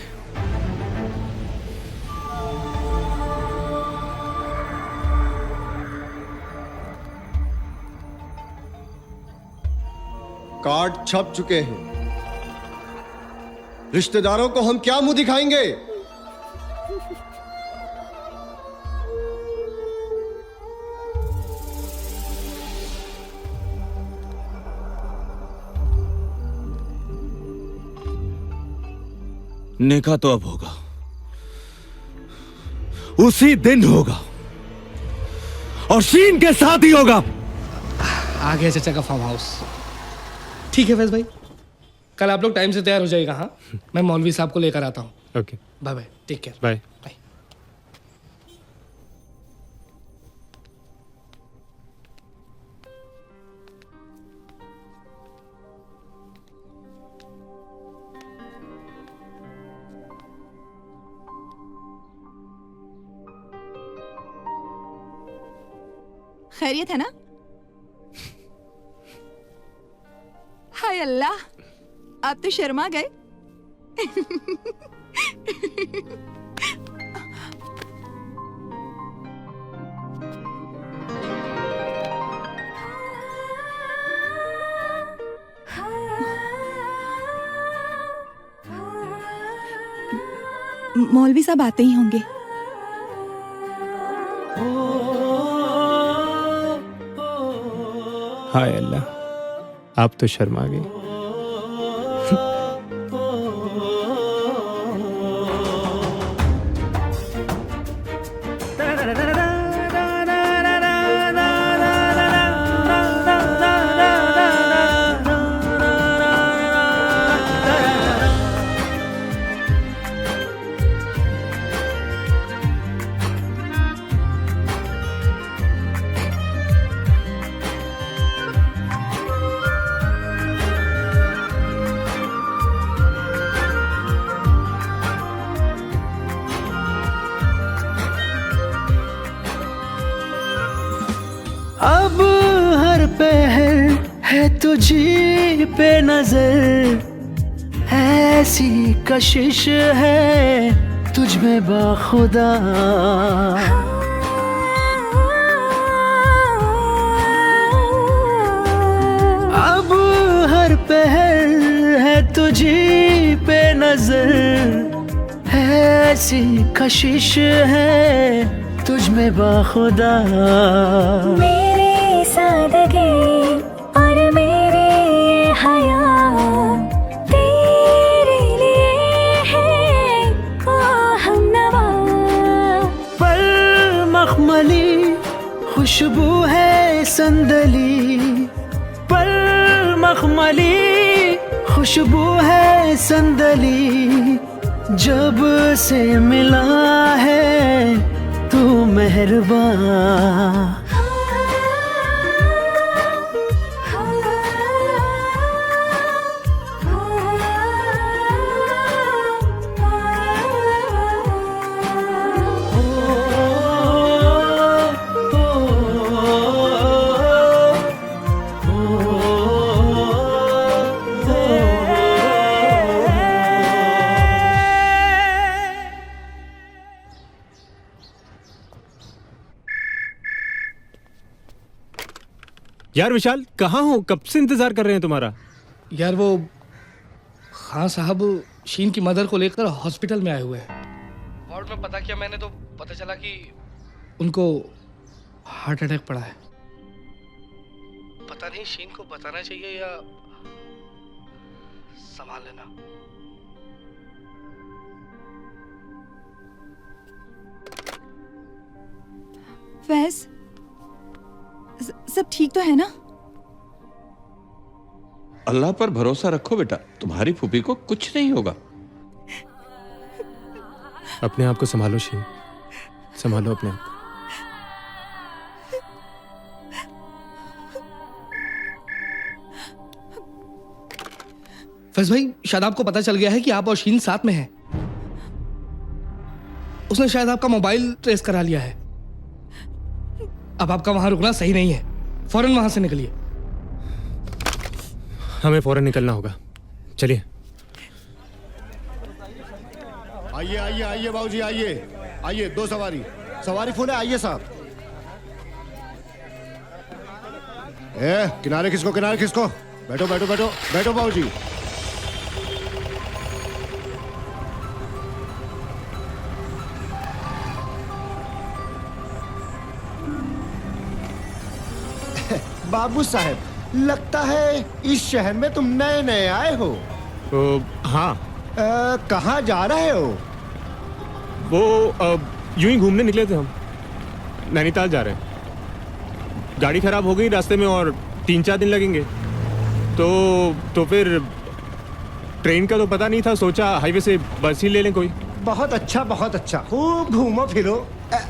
कार्ड छप चुके हैं, रिश्तेदारों को हम क्या मुंह दिखाएंगे? निकाह तो अब होगा, उसी दिन होगा और शीन के साथ ही होगा। आ गया चाचा का फार्म हाउस। ठीक है फैज भाई, कल आप लोग टाइम से तैयार हो जाएगा। हाँ, मैं मौलवी साहब को लेकर आता हूँ। Okay bye bye, take care. Bye. खैरियत है ना? हाय अल्लाह, आप तो शर्मा गए। मौलवी साहब आते ही होंगे। हाय अल्लाह, आप तो शर्मा गई। अब हर पहर है तुझी पे नजर, ऐसी कशिश है तुझ में बाखुदा। अब हर पहर है तुझी पे नजर, ऐसी कशिश है तुझ में बाखुदा। मेरी सादगी और मेरी ये हया तेरे लिए है ओ हमनवा। पर मखमली खुशबू है संदली, पर मखमली खुशबू है संदली। जब से मिला है तू मेहरबान। यार विशाल, कहाँ हो? कब से इंतजार कर रहे हैं तुम्हारा। यार वो खान साहब शीन की मदर को लेकर हॉस्पिटल में आए हुए हैं। वार्ड में पता किया मैंने तो पता चला कि उनको हार्ट अटैक पड़ा है। पता नहीं शीन को बताना चाहिए या संभाल लेना। फैज, सब ठीक तो है ना? अल्लाह पर भरोसा रखो बेटा, तुम्हारी फूफी को कुछ नहीं होगा। अपने आप को संभालो शीन, संभालो अपने आप को। फैज भाई, शायद आपको पता चल गया है कि आप और शीन साथ में हैं। उसने शायद आपका मोबाइल ट्रेस करा लिया है। अब आपका वहां रुकना सही नहीं है, फौरन वहां से निकलिए। हमें फौरन निकलना होगा, चलिए। आइए आइए आइए बाबूजी, आइए आइए, दो सवारी। सवारी फुल है, आइए साहब। किनारे खिसको, किनारे खिसको। बैठो बैठो बैठो बैठो बाबूजी। बाबू साहब, लगता है इस शहर में तुम नए नए आए हो। हाँ। कहाँ जा रहे हो? वो यूं ही घूमने निकले थे हम, नैनीताल जा रहे हैं। गाड़ी खराब हो गई रास्ते में और 3-4 दिन लगेंगे। तो फिर ट्रेन का तो पता नहीं था, सोचा हाईवे से बस ही ले लें कोई। बहुत अच्छा बहुत अच्छा, खूब घूमो फिरो।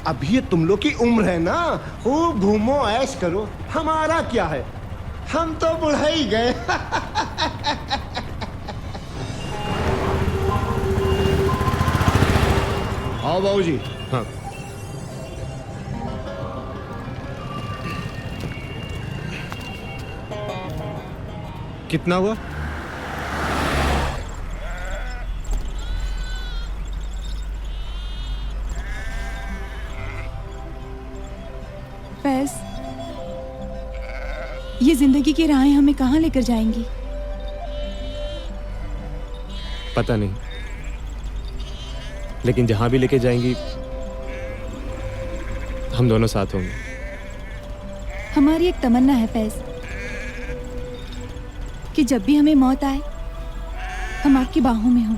अभी ये तुम लोग की उम्र है ना, खूब घूमो ऐश करो। हमारा क्या है, हम तो बुढ़ा ही गए। आओ बाबूजी। हाँ। कितना हुआ? फैज, ये जिंदगी की राहें हमें कहाँ लेकर जाएंगी? पता नहीं, लेकिन जहां भी लेके जाएंगी हम दोनों साथ होंगे। हमारी एक तमन्ना है फैज कि जब भी हमें मौत आए हम आपकी बाहों में हों।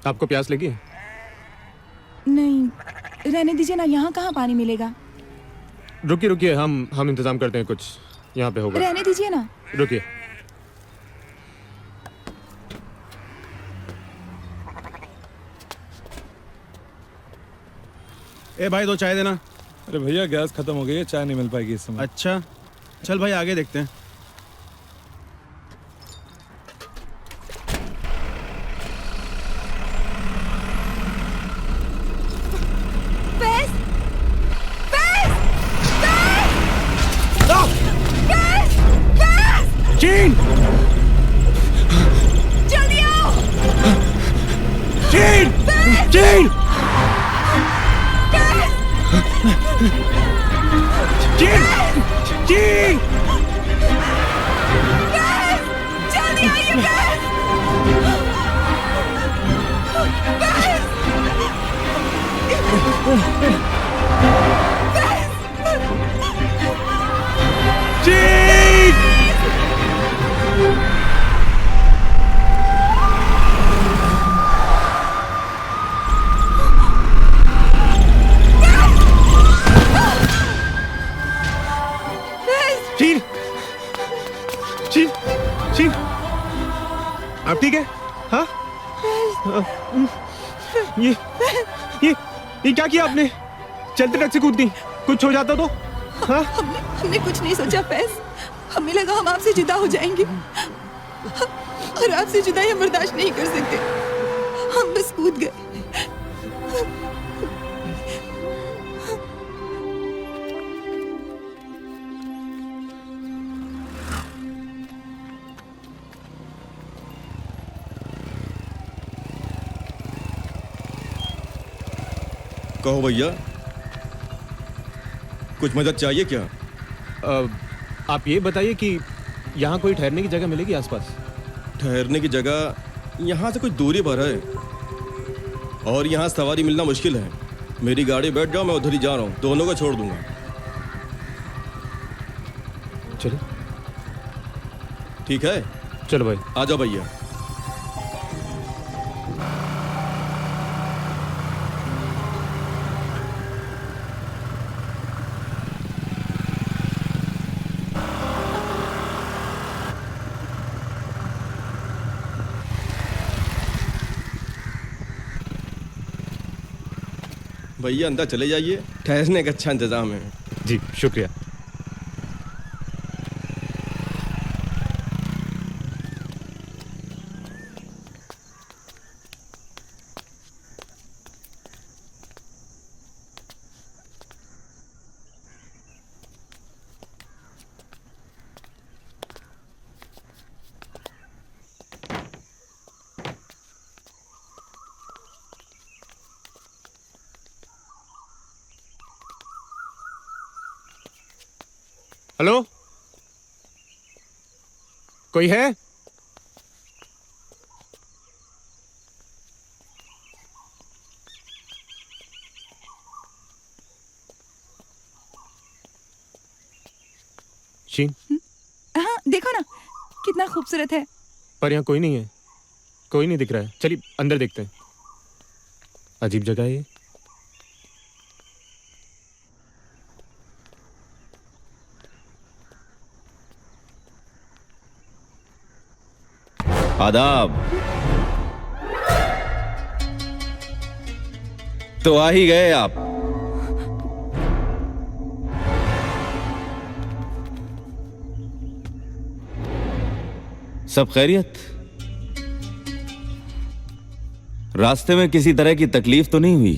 आपको प्यास लगी? नहीं, रहने दीजिए ना, यहाँ कहाँ पानी मिलेगा। रुकिए रुकिए, हम इंतजाम करते हैं, कुछ यहाँ पे होगा। रहने दीजिए ना। रुकिए। ए भाई 2 चाय देना। अरे भैया गैस खत्म हो गई है, चाय नहीं मिल पाएगी इस समय। अच्छा चल भाई आगे देखते हैं। चीन! जल्दी आओ! चीन! चीन! चीन! चीन! जल्दी आइए चीन! चीन! चीन! आप ठीक है? हाँ? ये क्या किया आपने? चलते ट्रक से कूद दी, कुछ हो जाता तो? हाँ? हमने कुछ नहीं सोचा फैज, हमें लगा हम आपसे जुदा हो जाएंगे और आपसे जुदाई हम बर्दाश्त नहीं कर सकते, हम बस कूद गए। कहो भैया, कुछ मदद चाहिए क्या? आप ये बताइए कि यहाँ कोई ठहरने की जगह मिलेगी आसपास? ठहरने की जगह यहाँ से कुछ दूरी पर है और यहाँ सवारी मिलना मुश्किल है। मेरी गाड़ी बैठ जाओ, मैं उधर ही जा रहा हूँ, दोनों को छोड़ दूंगा। चलो ठीक है, चलो भाई आ जाओ भैया। भैया अंदर चले जाइए, ठहरने का अच्छा इंतजाम है। जी शुक्रिया। हेलो, कोई है? शीन, हाँ देखो ना कितना खूबसूरत है। पर यहाँ कोई नहीं है, कोई नहीं दिख रहा है। चलिए अंदर देखते हैं। अजीब जगह है ये। आदाब। तो आ ही गए आप। सब खैरियत? रास्ते में किसी तरह की तकलीफ तो नहीं हुई?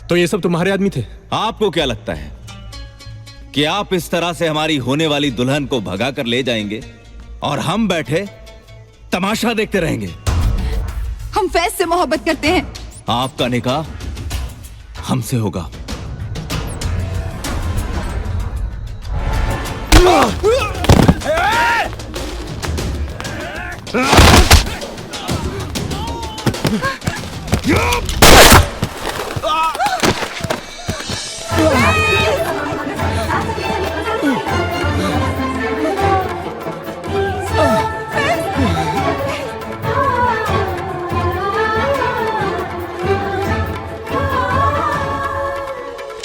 तो ये सब तुम्हारे आदमी थे? आपको क्या लगता है कि आप इस तरह से हमारी होने वाली दुल्हन को भगा कर ले जाएंगे और हम बैठे तमाशा देखते रहेंगे। हम फैज से मोहब्बत करते हैं। आपका निकाह हमसे होगा।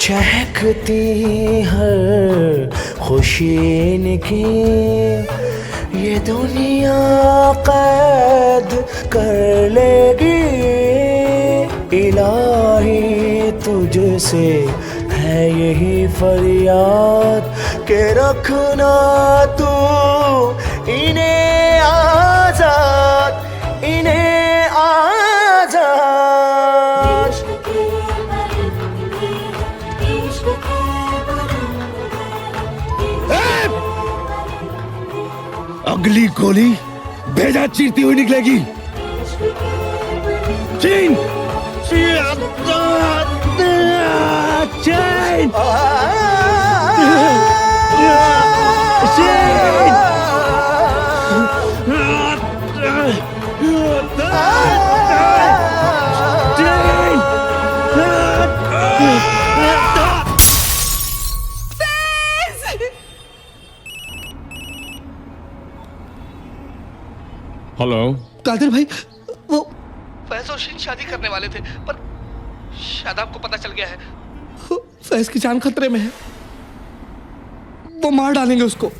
चहकती हर खुशी इनकी ये दुनिया कैद कर लेगी। इलाही तुझसे है यही फरियाद के रखना तू इन्हें आजाद, इन्हें आजाद। अगली गोली भेजा चीरती हुई निकलेगी। चीन हेलो कादिर भाई, वो फैज और शीन शादी करने वाले थे, पर शायद आपको पता चल गया है फैज की जान खतरे में है। वो मार डालेंगे उसको।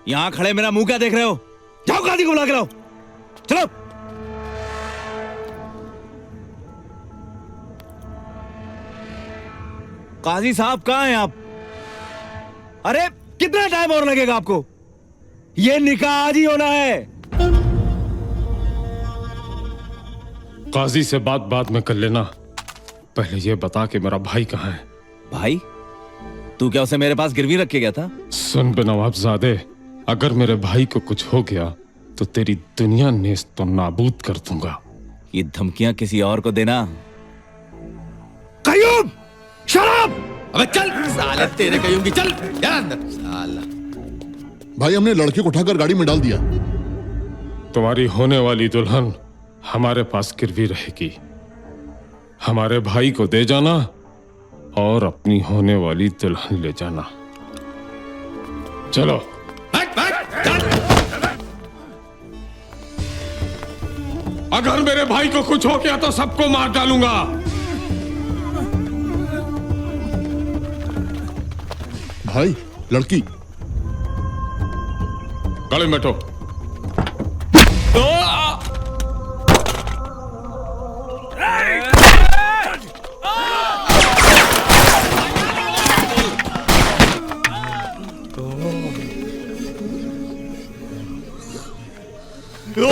यहां खड़े मेरा मुंह क्या देख रहे हो? जाओ काजी को बुला के लाओ। चलो। काजी साहब कहां हैं आप? अरे कितना टाइम और लगेगा आपको? ये निकाह आज ही होना है। काजी से बात में कर लेना। पहले ये बता कि मेरा भाई कहाँ है। भाई? तू क्या उसे मेरे पास गिरवी रख के गया था? सुन बे नवाबजादे, अगर मेरे भाई को कुछ हो गया तो तेरी दुनिया नेस्त तो नाबूद कर दूंगा। ये धमकियां किसी और को देना। कयूम, शराब! अबे चल साले, तेरे कयूम की चल यार अंदर साला। भाई हमने लड़के को उठाकर गाड़ी में डाल दिया। तुम्हारी होने वाली दुल्हन हमारे पास गिरवी रहेगी। हमारे भाई को दे जाना और अपनी होने वाली दुल्हन ले जाना। चलो। अगर मेरे भाई को कुछ हो गया तो सबको मार डालूंगा। भाई लड़की गाड़ी में बैठो। अरे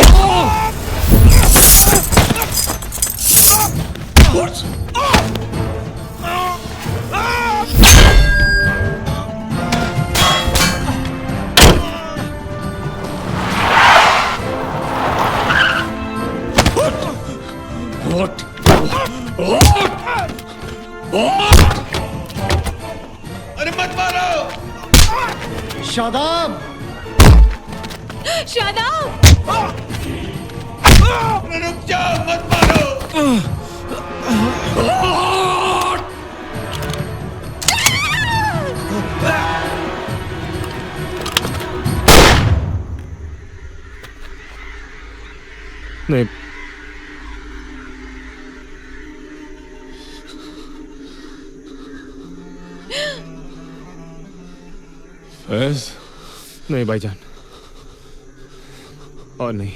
मत मारो। शादाब, शादाब, रुक जाओ, मत मारो। नहीं, फैज, नहीं भाईजान, और नहीं।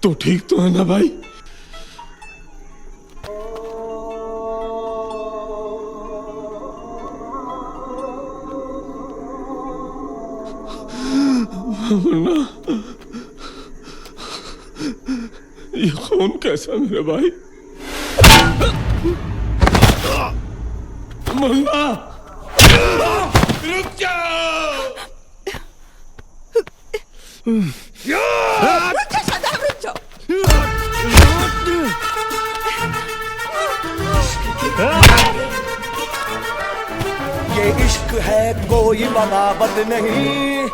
तो ठीक तो है ना भाई? मुन्ना, ये खून कैसा मेरे भाई? मुन्ना, रुक जाओ। ये इश्क है कोई बगावत नहीं,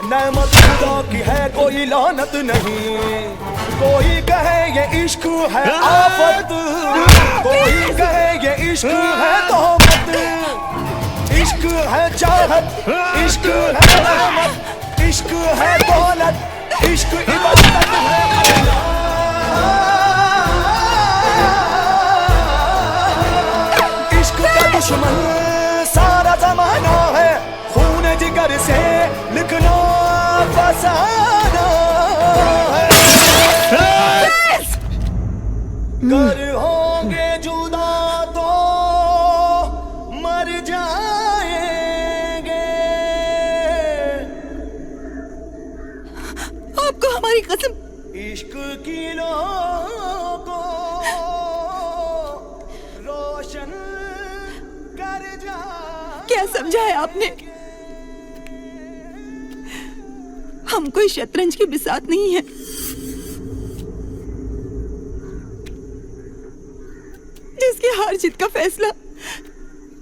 नेमत खुदा की है कोई लानत नहीं। कोई कहे ये इश्क है आफत, कोई कहे ये इश्क है तोहमत। इश्क है चाहत, इश्क है रहमत, इश्क है दौलत, इश्क इबादत है। इश्क का दुश्मन सारा जमाना है, खून जिगर से लिखना फसाना है। कर होंगे जुदा तो मर जाएंगे। आपको हमारी कसम। इश्क की लौ को रोशन कर जा। क्या समझा है आपने? हम कोई शतरंज की बिसात नहीं है। जिसकी हार जीत का फैसला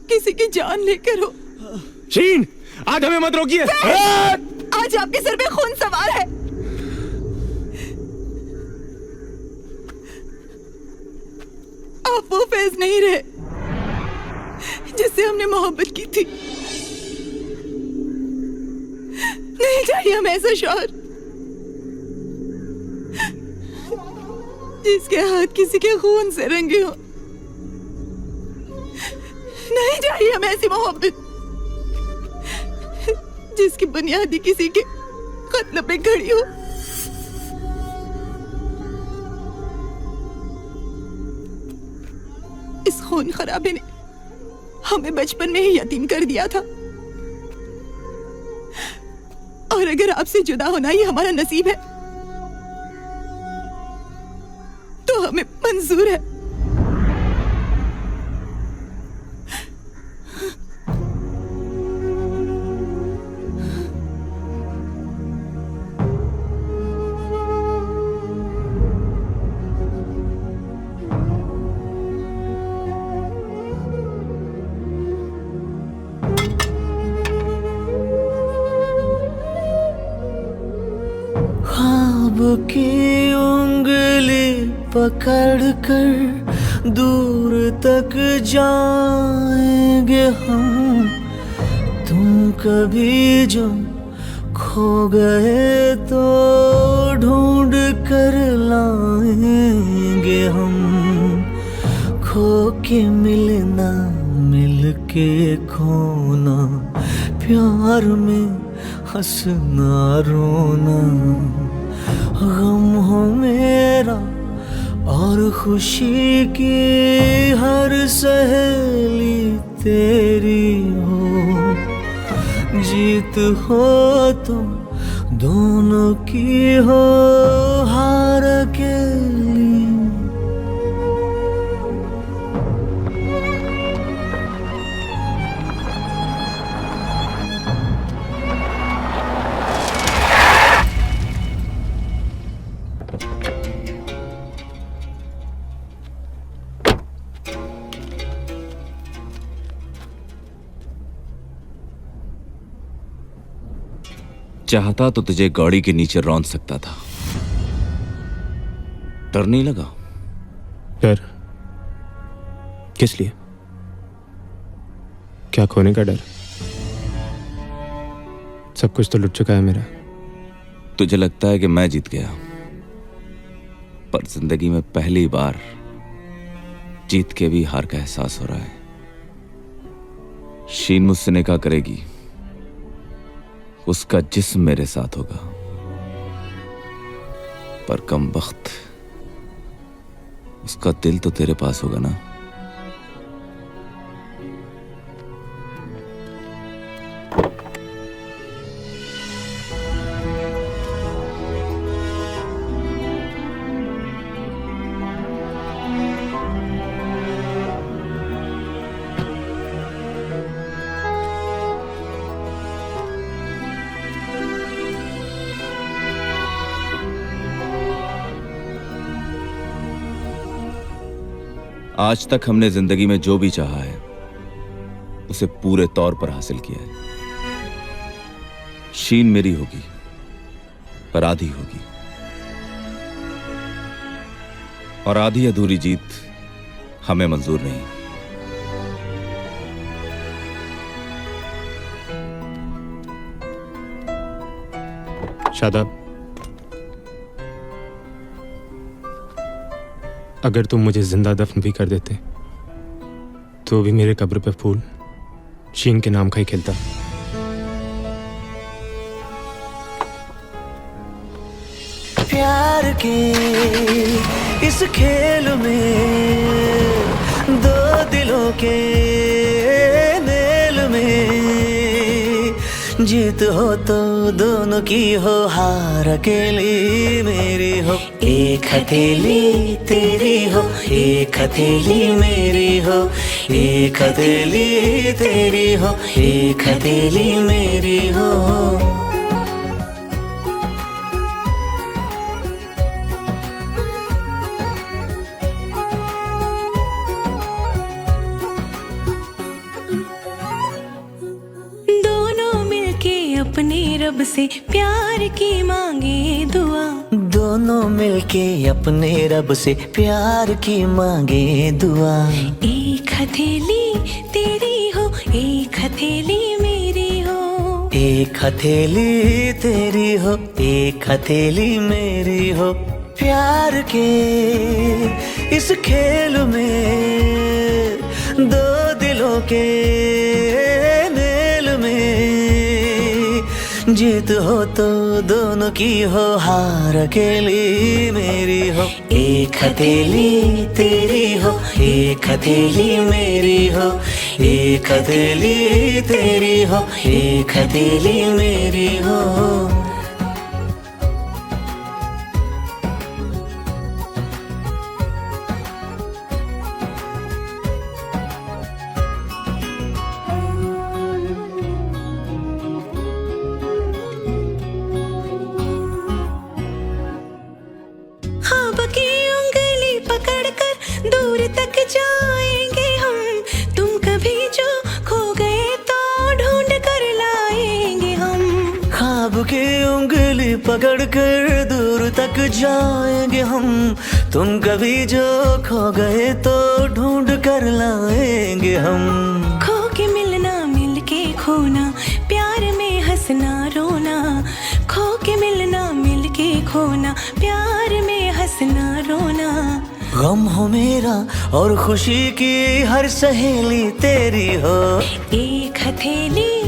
किसी की जान लेकर हो। शीन, आज हमें मत रोकिए। आज आपके सर पे खून सवार है। आप वो फैज नहीं रहे जिससे हमने मोहब्बत की थी। नहीं चाहिए हमें ऐसा शौहर जिसके हाथ किसी के खून से रंगे हो। नहीं चाहिए हमें ऐसी मोहब्बत जिसकी बुनियादी किसी के कत्ल पे खड़ी हो। इस खून खराबे ने हमें बचपन में ही यतीम कर दिया था, और अगर आपसे जुदा होना ही हमारा नसीब है तो हमें मंजूर है। ख्वाब की उंगली पकड़ कर दूर तक जाएंगे हम। तुम कभी जो खो गए तो ढूंढ कर लाएंगे हम। खो के मिलना, मिल के खोना, प्यार में हंसना रोना। गम हो मेरा और खुशी की हर सहेली तेरी हो। जीत हो तुम दोनों की हो, हार अकेली। चाहता तो तुझे गाड़ी के नीचे रौंद सकता था। डर नहीं लगा? डर किस लिए? क्या खोने का डर? सब कुछ तो लुट चुका है मेरा। तुझे लगता है कि मैं जीत गया, पर जिंदगी में पहली बार जीत के भी हार का एहसास हो रहा है। शीन मुझसे निकाह करेगी, उसका जिस्म मेरे साथ होगा, पर कम वक्त उसका दिल तो तेरे पास होगा ना। आज तक हमने जिंदगी में जो भी चाहा है उसे पूरे तौर पर हासिल किया है। शीन मेरी होगी, पर आधी होगी, और आधी अधूरी जीत हमें मंजूर नहीं। शादाब, अगर तुम मुझे जिंदा दफन भी कर देते तो भी मेरे कब्र पे फूल शीन के नाम का ही खिलता। प्यार के इस खेल में दो दिलों के मेल में, जीत हो तो दोनों की हो, हार अकेली मेरी हो। एक हथेली तेरी हो, एक हथेली मेरी हो, एक हथेली तेरी हो, एक हथेली मेरी हो। अपने रब से प्यार की मांगे दुआ, दोनों मिलके अपने रब से प्यार की मांगे दुआ। एक हथेली तेरी हो, एक हथेली मेरी हो, एक हथेली तेरी हो, एक हथेली मेरी हो। प्यार के इस खेल में दो दिलों के मेल में, जीत हो तो दोनों की हो, हार अकेली मेरी हो। एक हथेली तेरी हो, एक हथेली मेरी हो, एक हथेली तेरी हो, एक हथेली मेरी हो। जाएंगे हम, तुम कभी जो खो गए तो ढूंढ कर लाएंगे हम। ख्वाब की उंगली पकड़ कर दूर तक जाएंगे हम, तुम कभी जो खो गए तो ढूंढ कर लाएंगे हम। खो के मिलना, मिल के खोना, प्यार में हंसना रोना। खो के मिलना, मिल के खोना, प्यार में हंसना रोना। गम हो मेरा और खुशी की हर सहेली तेरी हो। एक हथेली